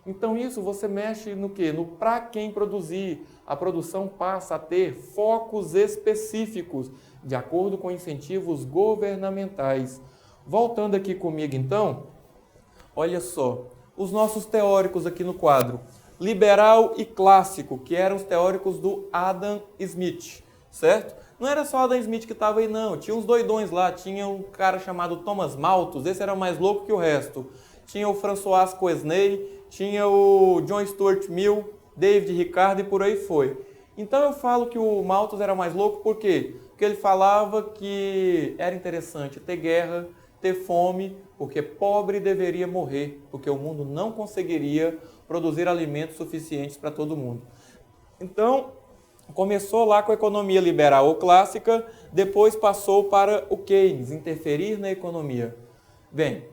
Então isso você mexe no quê? No para quem produzir. A produção passa a ter focos específicos, de acordo com incentivos governamentais. Voltando aqui comigo então, olha só, os nossos teóricos aqui no quadro, liberal e clássico, que eram os teóricos do Adam Smith, certo? Não era só Adam Smith que estava aí não, tinha uns doidões lá, tinha um cara chamado Thomas Malthus, esse era mais louco que o resto. Tinha o François Quesnay, tinha o John Stuart Mill, David Ricardo e por aí foi. Então eu falo que o Malthus era mais louco por quê? Porque ele falava que era interessante ter guerra, ter fome, porque pobre deveria morrer, porque o mundo não conseguiria produzir alimentos suficientes para todo mundo. Então, começou lá com a economia liberal ou clássica, depois passou para o Keynes, interferir na economia. Bem,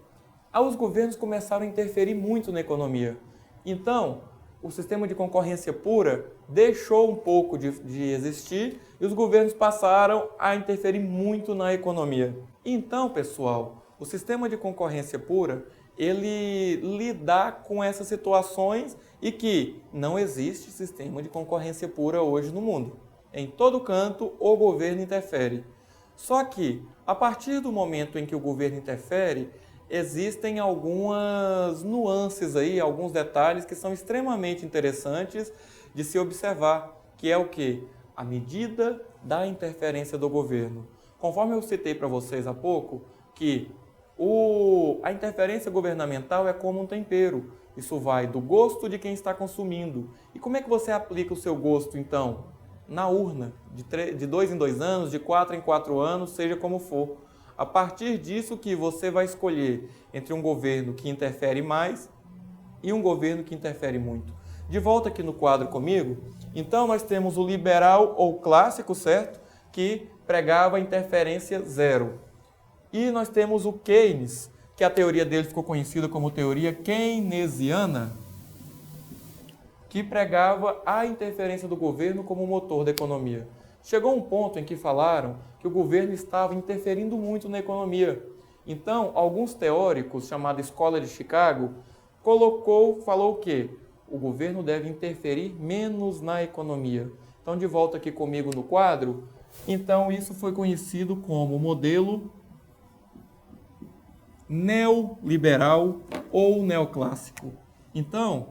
os governos começaram a interferir muito na economia. Então, o sistema de concorrência pura deixou um pouco de existir e os governos passaram a interferir muito na economia. Então, pessoal, o sistema de concorrência pura, ele lida com essas situações e que não existe sistema de concorrência pura hoje no mundo. Em todo canto, o governo interfere. Só que, a partir do momento em que o governo interfere, existem algumas nuances aí, alguns detalhes que são extremamente interessantes de se observar, que é o quê? A medida da interferência do governo. Conforme eu citei para vocês há pouco, que a interferência governamental é como um tempero. Isso vai do gosto de quem está consumindo. E como é que você aplica o seu gosto, então? Na urna, de 2 em 2 anos, de 4 em 4 anos, seja como for. A partir disso que você vai escolher entre um governo que interfere mais e um governo que interfere muito. De volta aqui no quadro comigo, então nós temos o liberal ou clássico, certo? Que pregava a interferência zero. E nós temos o Keynes, que a teoria dele ficou conhecida como teoria keynesiana, que pregava a interferência do governo como motor da economia. Chegou um ponto em que falaram que o governo estava interferindo muito na economia. Então, alguns teóricos, chamada Escola de Chicago, falou que o governo deve interferir menos na economia. Então, de volta aqui comigo no quadro, então isso foi conhecido como modelo neoliberal ou neoclássico. Então,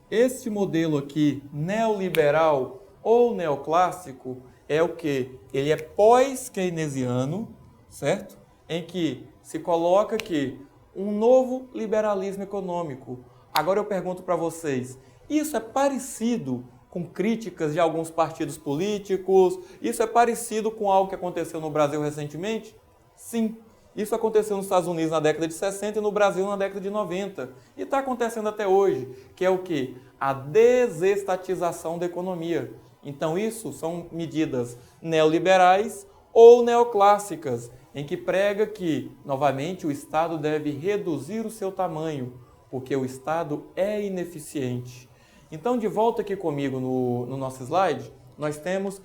este modelo aqui, neoliberal ou neoclássico, é o que? Ele é pós-keynesiano, certo? Em que se coloca que um novo liberalismo econômico. Agora eu pergunto para vocês, isso é parecido com críticas de alguns partidos políticos? Isso é parecido com algo que aconteceu no Brasil recentemente? Sim. Isso aconteceu nos Estados Unidos na década de 60 e no Brasil na década de 90. E está acontecendo até hoje, que é o quê? A desestatização da economia. Então isso são medidas neoliberais ou neoclássicas, em que prega que, novamente, o Estado deve reduzir o seu tamanho, porque o Estado é ineficiente. Então, de volta aqui comigo no nosso slide, nós temos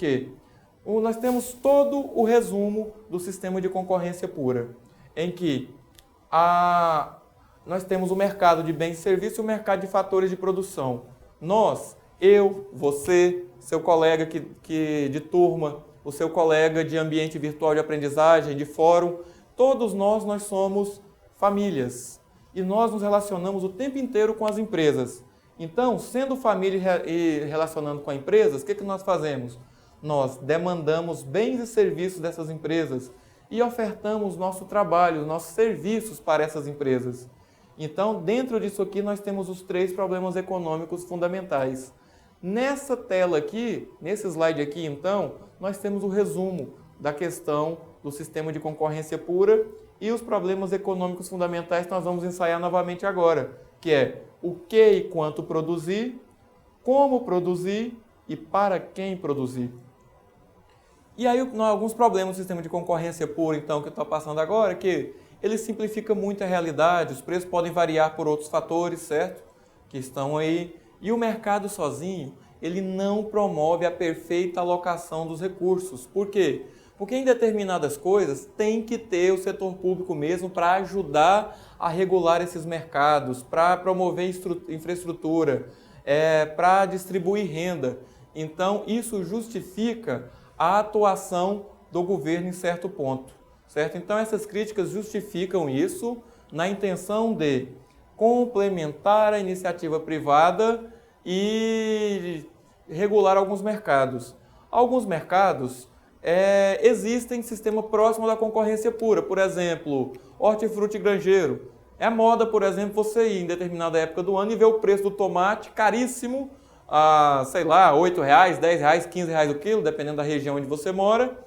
todo o resumo do sistema de concorrência pura, em que nós temos o mercado de bens e serviços e o mercado de fatores de produção. Nós, eu, você, seu colega de turma, o seu colega de ambiente virtual de aprendizagem, de fórum, todos nós somos famílias e nós nos relacionamos o tempo inteiro com as empresas. Então, sendo família e relacionando com as empresas, o que nós fazemos? Nós demandamos bens e serviços dessas empresas. e ofertamos nosso trabalho, nossos serviços para essas empresas. Então, dentro disso aqui, nós temos os 3 problemas econômicos fundamentais. Nessa tela aqui, nesse slide aqui, então, nós temos o resumo da questão do sistema de concorrência pura e os problemas econômicos fundamentais que nós vamos ensaiar novamente agora, que é o que e quanto produzir, como produzir e para quem produzir. E aí, alguns problemas do sistema de concorrência pura, então, que eu estou passando agora, que ele simplifica muito a realidade, os preços podem variar por outros fatores, certo? Que estão aí. E o mercado sozinho, ele não promove a perfeita alocação dos recursos. Por quê? Porque em determinadas coisas tem que ter o setor público mesmo para ajudar a regular esses mercados, para promover infraestrutura, para distribuir renda. Então, isso justifica a atuação do governo em certo ponto, certo? Então, essas críticas justificam isso na intenção de complementar a iniciativa privada e regular alguns mercados. Alguns mercados existem em sistema próximo da concorrência pura, por exemplo, hortifruti granjeiro. É moda, por exemplo, você ir em determinada época do ano e ver o preço do tomate caríssimo, sei lá, R$8, R$10, R$15 o quilo, dependendo da região onde você mora.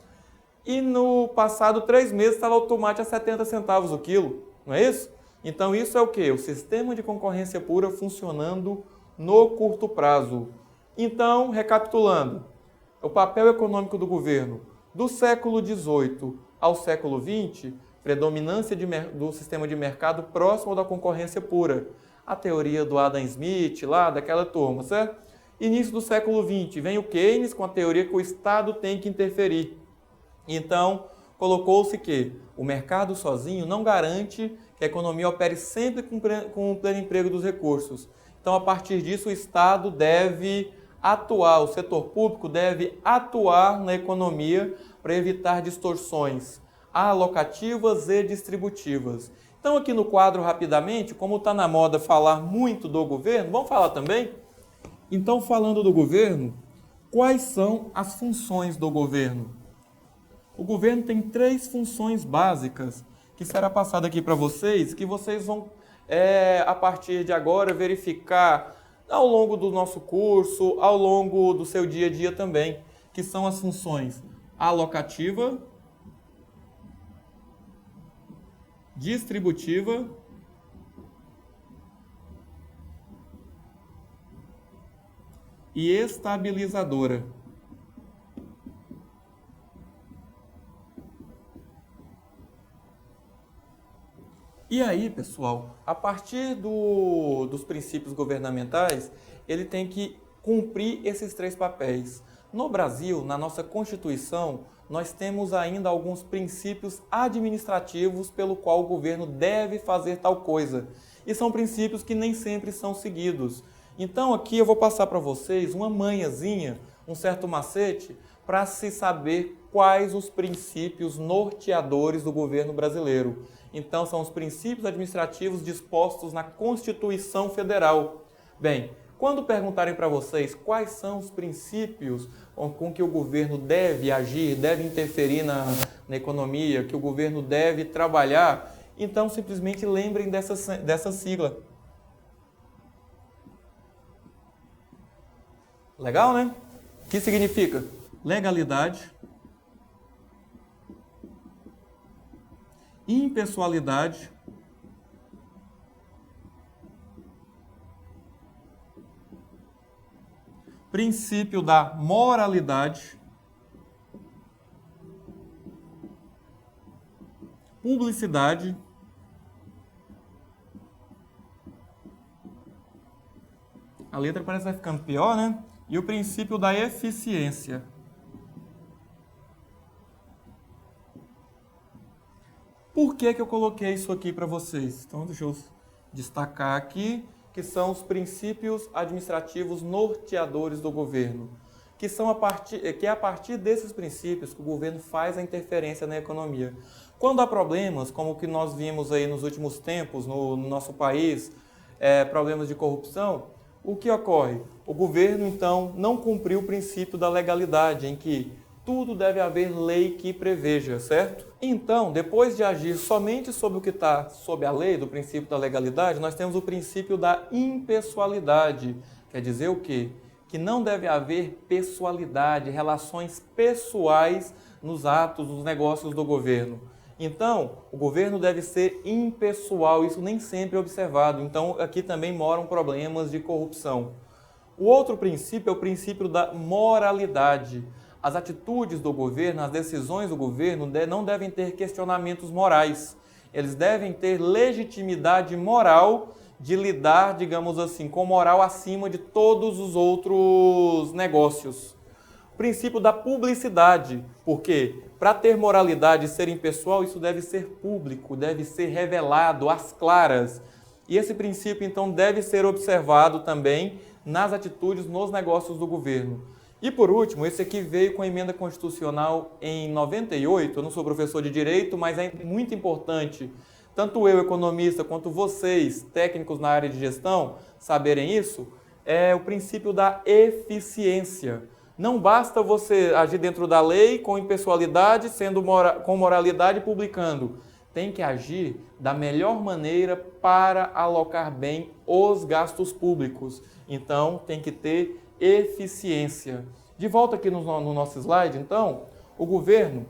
E no passado 3 meses estava o tomate a 70 centavos o quilo, não é isso? Então isso é o quê? O sistema de concorrência pura funcionando no curto prazo. Então, recapitulando, o papel econômico do governo do século XVIII ao século XX, predominância do sistema de mercado próximo da concorrência pura. A teoria do Adam Smith, lá daquela turma, certo? Início do século XX, vem o Keynes com a teoria que o Estado tem que interferir. Então, colocou-se que o mercado sozinho não garante que a economia opere sempre com o pleno emprego dos recursos. Então, a partir disso, o Estado deve atuar, o setor público deve atuar na economia para evitar distorções alocativas e distributivas. Então, aqui no quadro, rapidamente, como está na moda falar muito do governo, vamos falar também? Então, falando do governo, quais são as funções do governo? O governo tem 3 funções básicas que será passada aqui para vocês, que vocês vão, a partir de agora, verificar ao longo do nosso curso, ao longo do seu dia a dia também, que são as funções alocativa, distributiva e estabilizadora. E aí, pessoal, a partir dos princípios governamentais, ele tem que cumprir esses 3 papéis. No Brasil, na nossa Constituição, nós temos ainda alguns princípios administrativos pelo qual o governo deve fazer tal coisa. E são princípios que nem sempre são seguidos. Então, aqui eu vou passar para vocês uma manhãzinha, um certo macete, para se saber quais os princípios norteadores do governo brasileiro. Então, são os princípios administrativos dispostos na Constituição Federal. Bem, quando perguntarem para vocês quais são os princípios com que o governo deve agir, deve interferir na economia, que o governo deve trabalhar, então simplesmente lembrem dessa sigla. Legal, né? O que significa? Legalidade, impessoalidade, princípio da moralidade, publicidade, a letra parece que vai ficando pior, né? E o princípio da eficiência. Por que eu coloquei isso aqui para vocês? Então, deixa eu destacar aqui que são os princípios administrativos norteadores do governo, que é a partir desses princípios que o governo faz a interferência na economia. Quando há problemas, como o que nós vimos aí nos últimos tempos no nosso país, problemas de corrupção, o que ocorre? O governo, então, não cumpriu o princípio da legalidade, em que tudo deve haver lei que preveja, certo? Então, depois de agir somente sobre o que está sob a lei, do princípio da legalidade, nós temos o princípio da impessoalidade. Quer dizer o quê? Que não deve haver pessoalidade, relações pessoais nos atos, nos negócios do governo. Então, o governo deve ser impessoal, isso nem sempre é observado. Então, aqui também moram problemas de corrupção. O outro princípio é o princípio da moralidade. As atitudes do governo, as decisões do governo não devem ter questionamentos morais. Eles devem ter legitimidade moral de lidar, digamos assim, com moral acima de todos os outros negócios. O princípio da publicidade, porque para ter moralidade e ser impessoal, isso deve ser público, deve ser revelado às claras. E esse princípio, então, deve ser observado também nas atitudes, nos negócios do governo. E por último, esse aqui veio com a emenda constitucional em 98, eu não sou professor de direito, mas é muito importante, tanto eu, economista, quanto vocês, técnicos na área de gestão, saberem isso, é o princípio da eficiência. Não basta você agir dentro da lei, com impessoalidade, com moralidade e publicando. Tem que agir da melhor maneira para alocar bem os gastos públicos. Então, tem que ter eficiência. De volta aqui no nosso slide, então, o governo,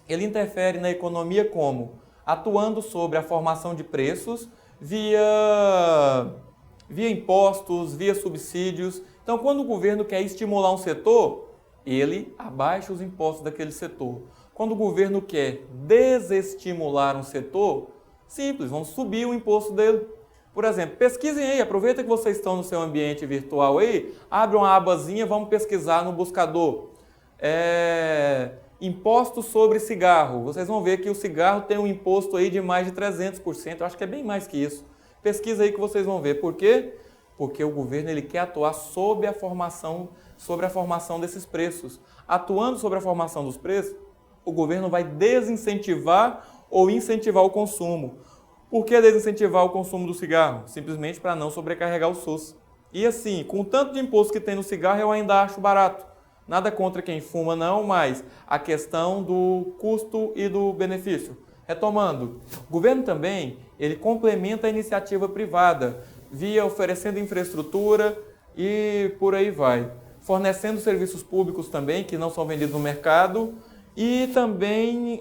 ele interfere na economia como? Atuando sobre a formação de preços via impostos, via subsídios. Então, quando o governo quer estimular um setor, ele abaixa os impostos daquele setor. Quando o governo quer desestimular um setor, simples, vamos subir o imposto dele. Por exemplo, pesquisem aí, aproveita que vocês estão no seu ambiente virtual aí, abre uma abazinha, vamos pesquisar no buscador. Imposto sobre cigarro. Vocês vão ver que o cigarro tem um imposto aí de mais de 300%, eu acho que é bem mais que isso. Pesquisa aí que vocês vão ver. Por quê? Porque o governo ele quer atuar sobre a formação desses preços. Atuando sobre a formação dos preços, o governo vai desincentivar ou incentivar o consumo. Por que desincentivar o consumo do cigarro? Simplesmente para não sobrecarregar o SUS. E assim, com o tanto de imposto que tem no cigarro, eu ainda acho barato. Nada contra quem fuma não, mas a questão do custo e do benefício. Retomando, o governo também, ele complementa a iniciativa privada, via oferecendo infraestrutura e por aí vai. Fornecendo serviços públicos também, que não são vendidos no mercado, e também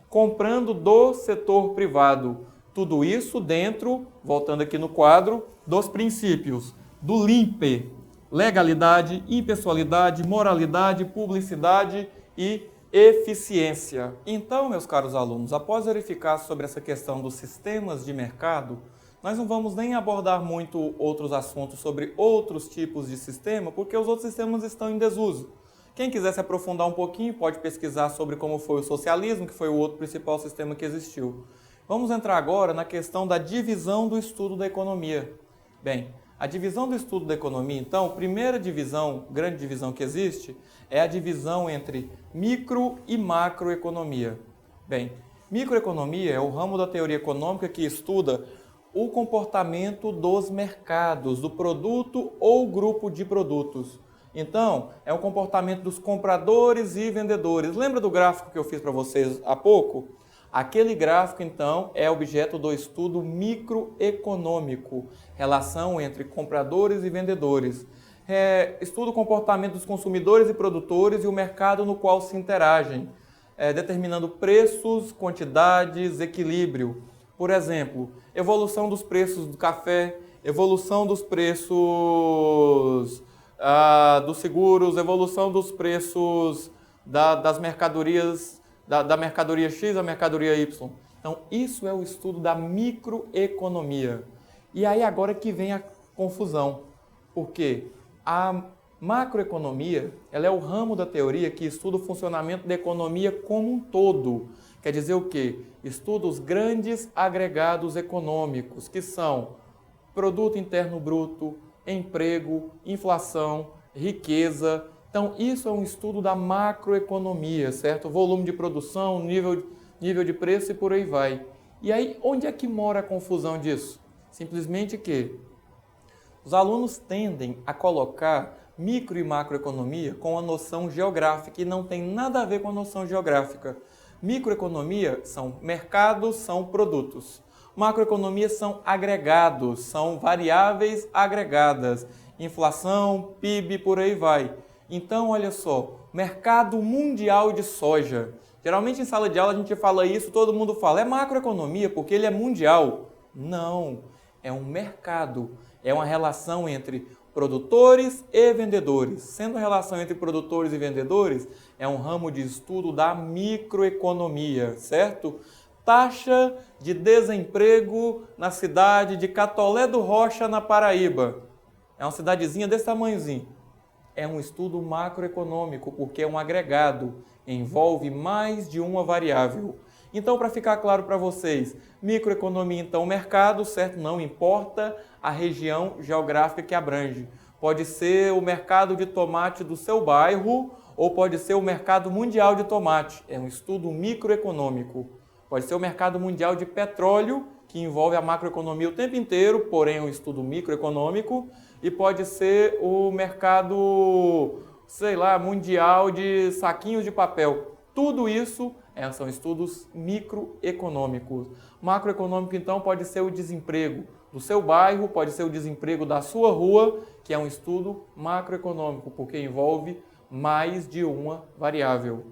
comprando do setor privado. Tudo isso dentro, voltando aqui no quadro, dos princípios do LIMPE: legalidade, impessoalidade, moralidade, publicidade e eficiência. Então, meus caros alunos, após verificar sobre essa questão dos sistemas de mercado, nós não vamos nem abordar muito outros assuntos sobre outros tipos de sistema, porque os outros sistemas estão em desuso. Quem quiser se aprofundar um pouquinho, pode pesquisar sobre como foi o socialismo, que foi o outro principal sistema que existiu. Vamos entrar agora na questão da divisão do estudo da economia. Bem, a divisão do estudo da economia, então, a primeira divisão, grande divisão que existe, é a divisão entre micro e macroeconomia. Bem, microeconomia é o ramo da teoria econômica que estuda o comportamento dos mercados, do produto ou grupo de produtos. Então, é o comportamento dos compradores e vendedores. Lembra do gráfico que eu fiz para vocês há pouco? Aquele gráfico, então, é objeto do estudo microeconômico, relação entre compradores e vendedores. Estuda o comportamento dos consumidores e produtores e o mercado no qual se interagem, determinando preços, quantidades, equilíbrio. Por exemplo, evolução dos preços do café, evolução dos preços dos seguros, evolução dos preços das mercadorias, da mercadoria X à mercadoria Y. Então, isso é o estudo da microeconomia. E aí agora que vem a confusão, porque a macroeconomia, ela é o ramo da teoria que estuda o funcionamento da economia como um todo. Quer dizer o quê? Estuda os grandes agregados econômicos, que são produto interno bruto, emprego, inflação, riqueza. Então, isso é um estudo da macroeconomia, certo? Volume de produção, nível de preço e por aí vai. E aí, onde é que mora a confusão disso? Simplesmente que os alunos tendem a colocar micro e macroeconomia com a noção geográfica e não tem nada a ver com a noção geográfica. Microeconomia são mercados, são produtos. Macroeconomia são agregados, são variáveis agregadas. Inflação, PIB, por aí vai. Então, olha só, mercado mundial de soja. Geralmente em sala de aula a gente fala isso, todo mundo fala, é macroeconomia porque ele é mundial. Não, é um mercado, é uma relação entre produtores e vendedores. Sendo a relação entre produtores e vendedores, é um ramo de estudo da microeconomia, certo? Taxa de desemprego na cidade de Catolé do Rocha, na Paraíba. É uma cidadezinha desse tamanhozinho. É um estudo macroeconômico, porque é um agregado, envolve mais de uma variável. Então, para ficar claro para vocês, microeconomia, então, mercado, certo? Não importa a região geográfica que abrange. Pode ser o mercado de tomate do seu bairro ou pode ser o mercado mundial de tomate. É um estudo microeconômico. Pode ser o mercado mundial de petróleo, que envolve a macroeconomia o tempo inteiro, porém é um estudo microeconômico. E pode ser o mercado, sei lá, mundial de saquinhos de papel. Tudo isso são estudos microeconômicos. Macroeconômico, então, pode ser o desemprego do seu bairro, pode ser o desemprego da sua rua, que é um estudo macroeconômico, porque envolve mais de uma variável.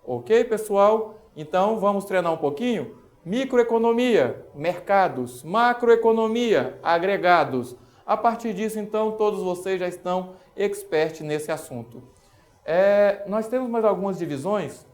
Ok, pessoal? Então, vamos treinar um pouquinho? Microeconomia, mercados. Macroeconomia, agregados. A partir disso, então, todos vocês já estão experts nesse assunto. Nós temos mais algumas divisões.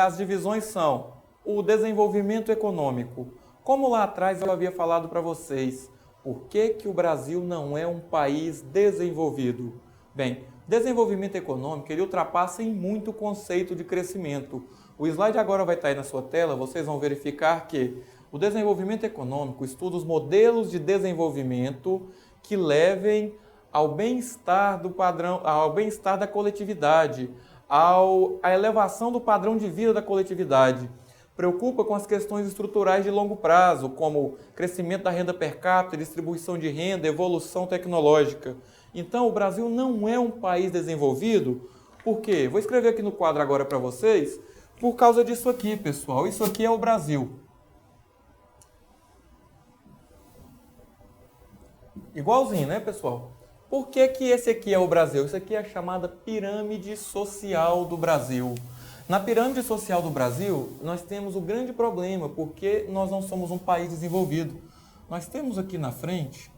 As divisões são o desenvolvimento econômico. Como lá atrás eu havia falado para vocês, por que o Brasil não é um país desenvolvido? Bem, desenvolvimento econômico ele ultrapassa em muito o conceito de crescimento. O slide agora vai estar aí na sua tela, vocês vão verificar que o desenvolvimento econômico estuda os modelos de desenvolvimento que levem ao bem-estar do padrão, ao bem-estar da coletividade, à elevação do padrão de vida da coletividade. Preocupa com as questões estruturais de longo prazo, como crescimento da renda per capita, distribuição de renda, evolução tecnológica. Então, o Brasil não é um país desenvolvido. Por quê? Vou escrever aqui no quadro agora para vocês, por causa disso aqui, pessoal. Isso aqui é o Brasil. Igualzinho, né, pessoal? Por que esse aqui é o Brasil? Isso aqui é a chamada pirâmide social do Brasil. Na pirâmide social do Brasil, nós temos o grande problema, porque nós não somos um país desenvolvido. Nós temos aqui na frente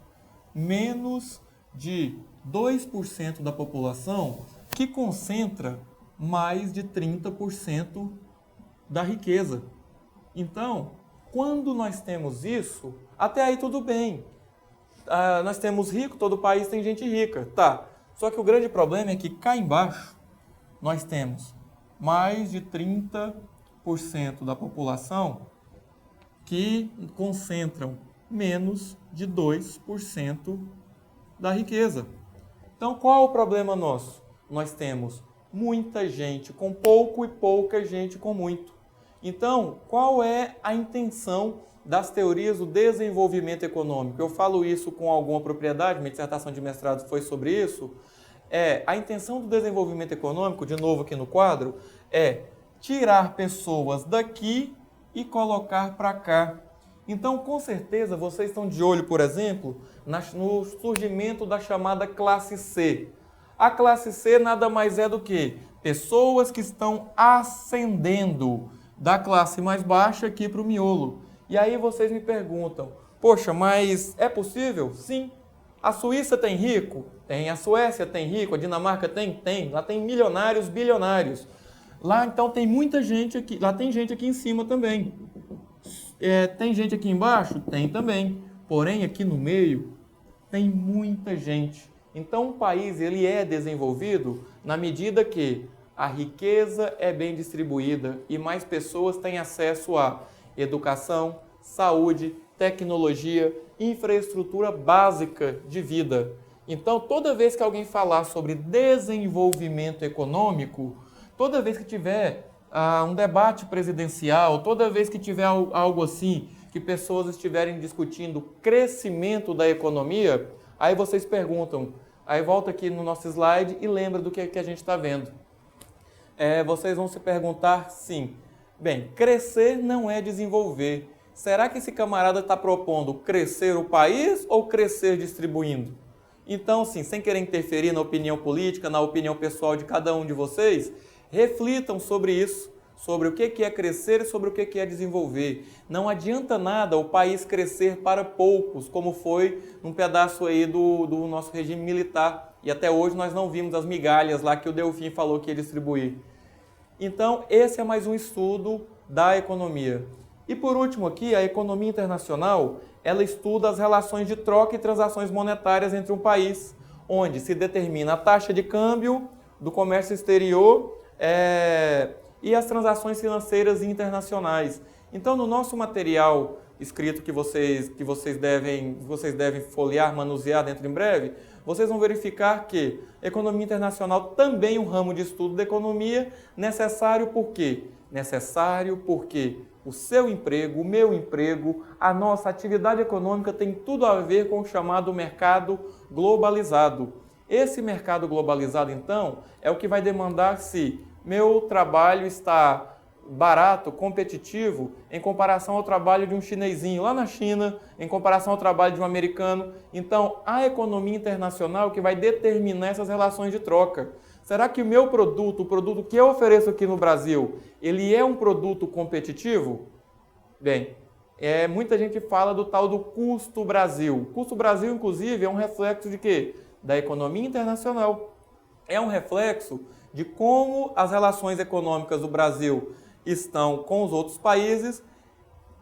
menos de 2% da população que concentra mais de 30% da riqueza. Então, quando nós temos isso, até aí tudo bem. Nós temos rico, todo país tem gente rica, tá. Só que o grande problema é que cá embaixo nós temos mais de 30% da população que concentram menos de 2% da riqueza. Então, qual é o problema nosso? Nós temos muita gente com pouco e pouca gente com muito. Então, qual é a intenção das teorias do desenvolvimento econômico? Eu falo isso com alguma propriedade, minha dissertação de mestrado foi sobre isso. A intenção do desenvolvimento econômico, de novo aqui no quadro, é tirar pessoas daqui e colocar para cá. Então, com certeza, vocês estão de olho, por exemplo, no surgimento da chamada classe C. A classe C nada mais é do que pessoas que estão ascendendo da classe mais baixa aqui para o miolo. E aí vocês me perguntam, poxa, mas é possível? Sim. A Suíça tem rico? Tem. A Suécia tem rico? A Dinamarca tem? Tem. Lá tem milionários, bilionários. Lá então tem muita gente aqui. Lá tem gente aqui em cima também. Tem gente aqui embaixo? Tem também. Porém, aqui no meio tem muita gente. Então, o país ele é desenvolvido na medida que a riqueza é bem distribuída e mais pessoas têm acesso a educação, saúde, tecnologia, infraestrutura básica de vida. Então, toda vez que alguém falar sobre desenvolvimento econômico, toda vez que tiver um debate presidencial, toda vez que tiver algo assim, que pessoas estiverem discutindo crescimento da economia, aí vocês perguntam, Aí volta aqui no nosso slide e lembra do que a gente está vendo. Vocês vão se perguntar, sim, bem, crescer não é desenvolver. Será que esse camarada está propondo crescer o país ou crescer distribuindo? Então, sim, sem querer interferir na opinião política, na opinião pessoal de cada um de vocês, reflitam sobre isso, sobre o que é crescer e sobre o que é desenvolver. Não adianta nada o país crescer para poucos, como foi num pedaço aí do nosso regime militar. E até hoje nós não vimos as migalhas lá que o Delfim falou que ia distribuir. Então, esse é mais um estudo da economia. E por último aqui, a economia internacional, ela estuda as relações de troca e transações monetárias entre um país, onde se determina a taxa de câmbio do comércio exterior e as transações financeiras internacionais. Então, no nosso material escrito que vocês devem folhear, manusear dentro em breve, vocês vão verificar que economia internacional também é um ramo de estudo da economia, necessário por quê? Necessário porque o seu emprego, o meu emprego, a nossa atividade econômica tem tudo a ver com o chamado mercado globalizado. Esse mercado globalizado, então, é o que vai demandar se meu trabalho está barato, competitivo, em comparação ao trabalho de um chinesinho lá na China, em comparação ao trabalho de um americano. Então, a economia internacional que vai determinar essas relações de troca. Será que o meu produto, o produto que eu ofereço aqui no Brasil, ele é um produto competitivo? Bem, muita gente fala do tal do custo Brasil. O custo Brasil, inclusive, é um reflexo de quê? Da economia internacional. É um reflexo de como as relações econômicas do Brasil estão com os outros países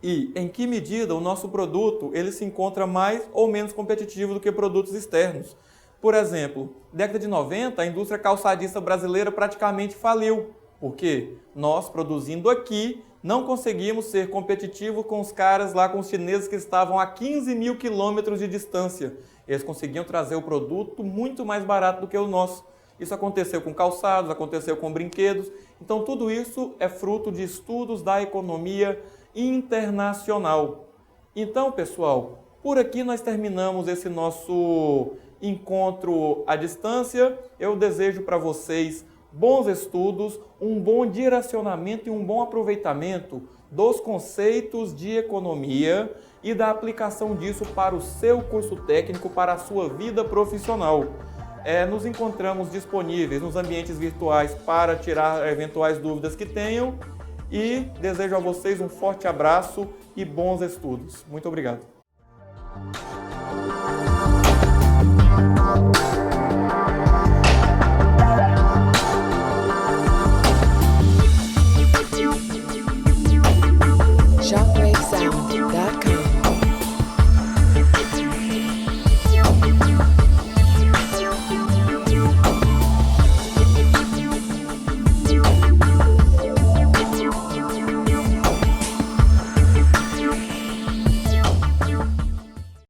e em que medida o nosso produto ele se encontra mais ou menos competitivo do que produtos externos. Por exemplo, década de 90, a indústria calçadista brasileira praticamente faliu, porque nós, produzindo aqui, não conseguimos ser competitivos com os caras lá, com os chineses que estavam a 15 mil quilômetros de distância. Eles conseguiam trazer o produto muito mais barato do que o nosso. Isso aconteceu com calçados, aconteceu com brinquedos. Então, tudo isso é fruto de estudos da economia internacional. Então, pessoal, por aqui nós terminamos esse nosso encontro à distância. Eu desejo para vocês bons estudos, um bom direcionamento e um bom aproveitamento dos conceitos de economia e da aplicação disso para o seu curso técnico, para a sua vida profissional. Nos encontramos disponíveis nos ambientes virtuais para tirar eventuais dúvidas que tenham e desejo a vocês um forte abraço e bons estudos. Muito obrigado.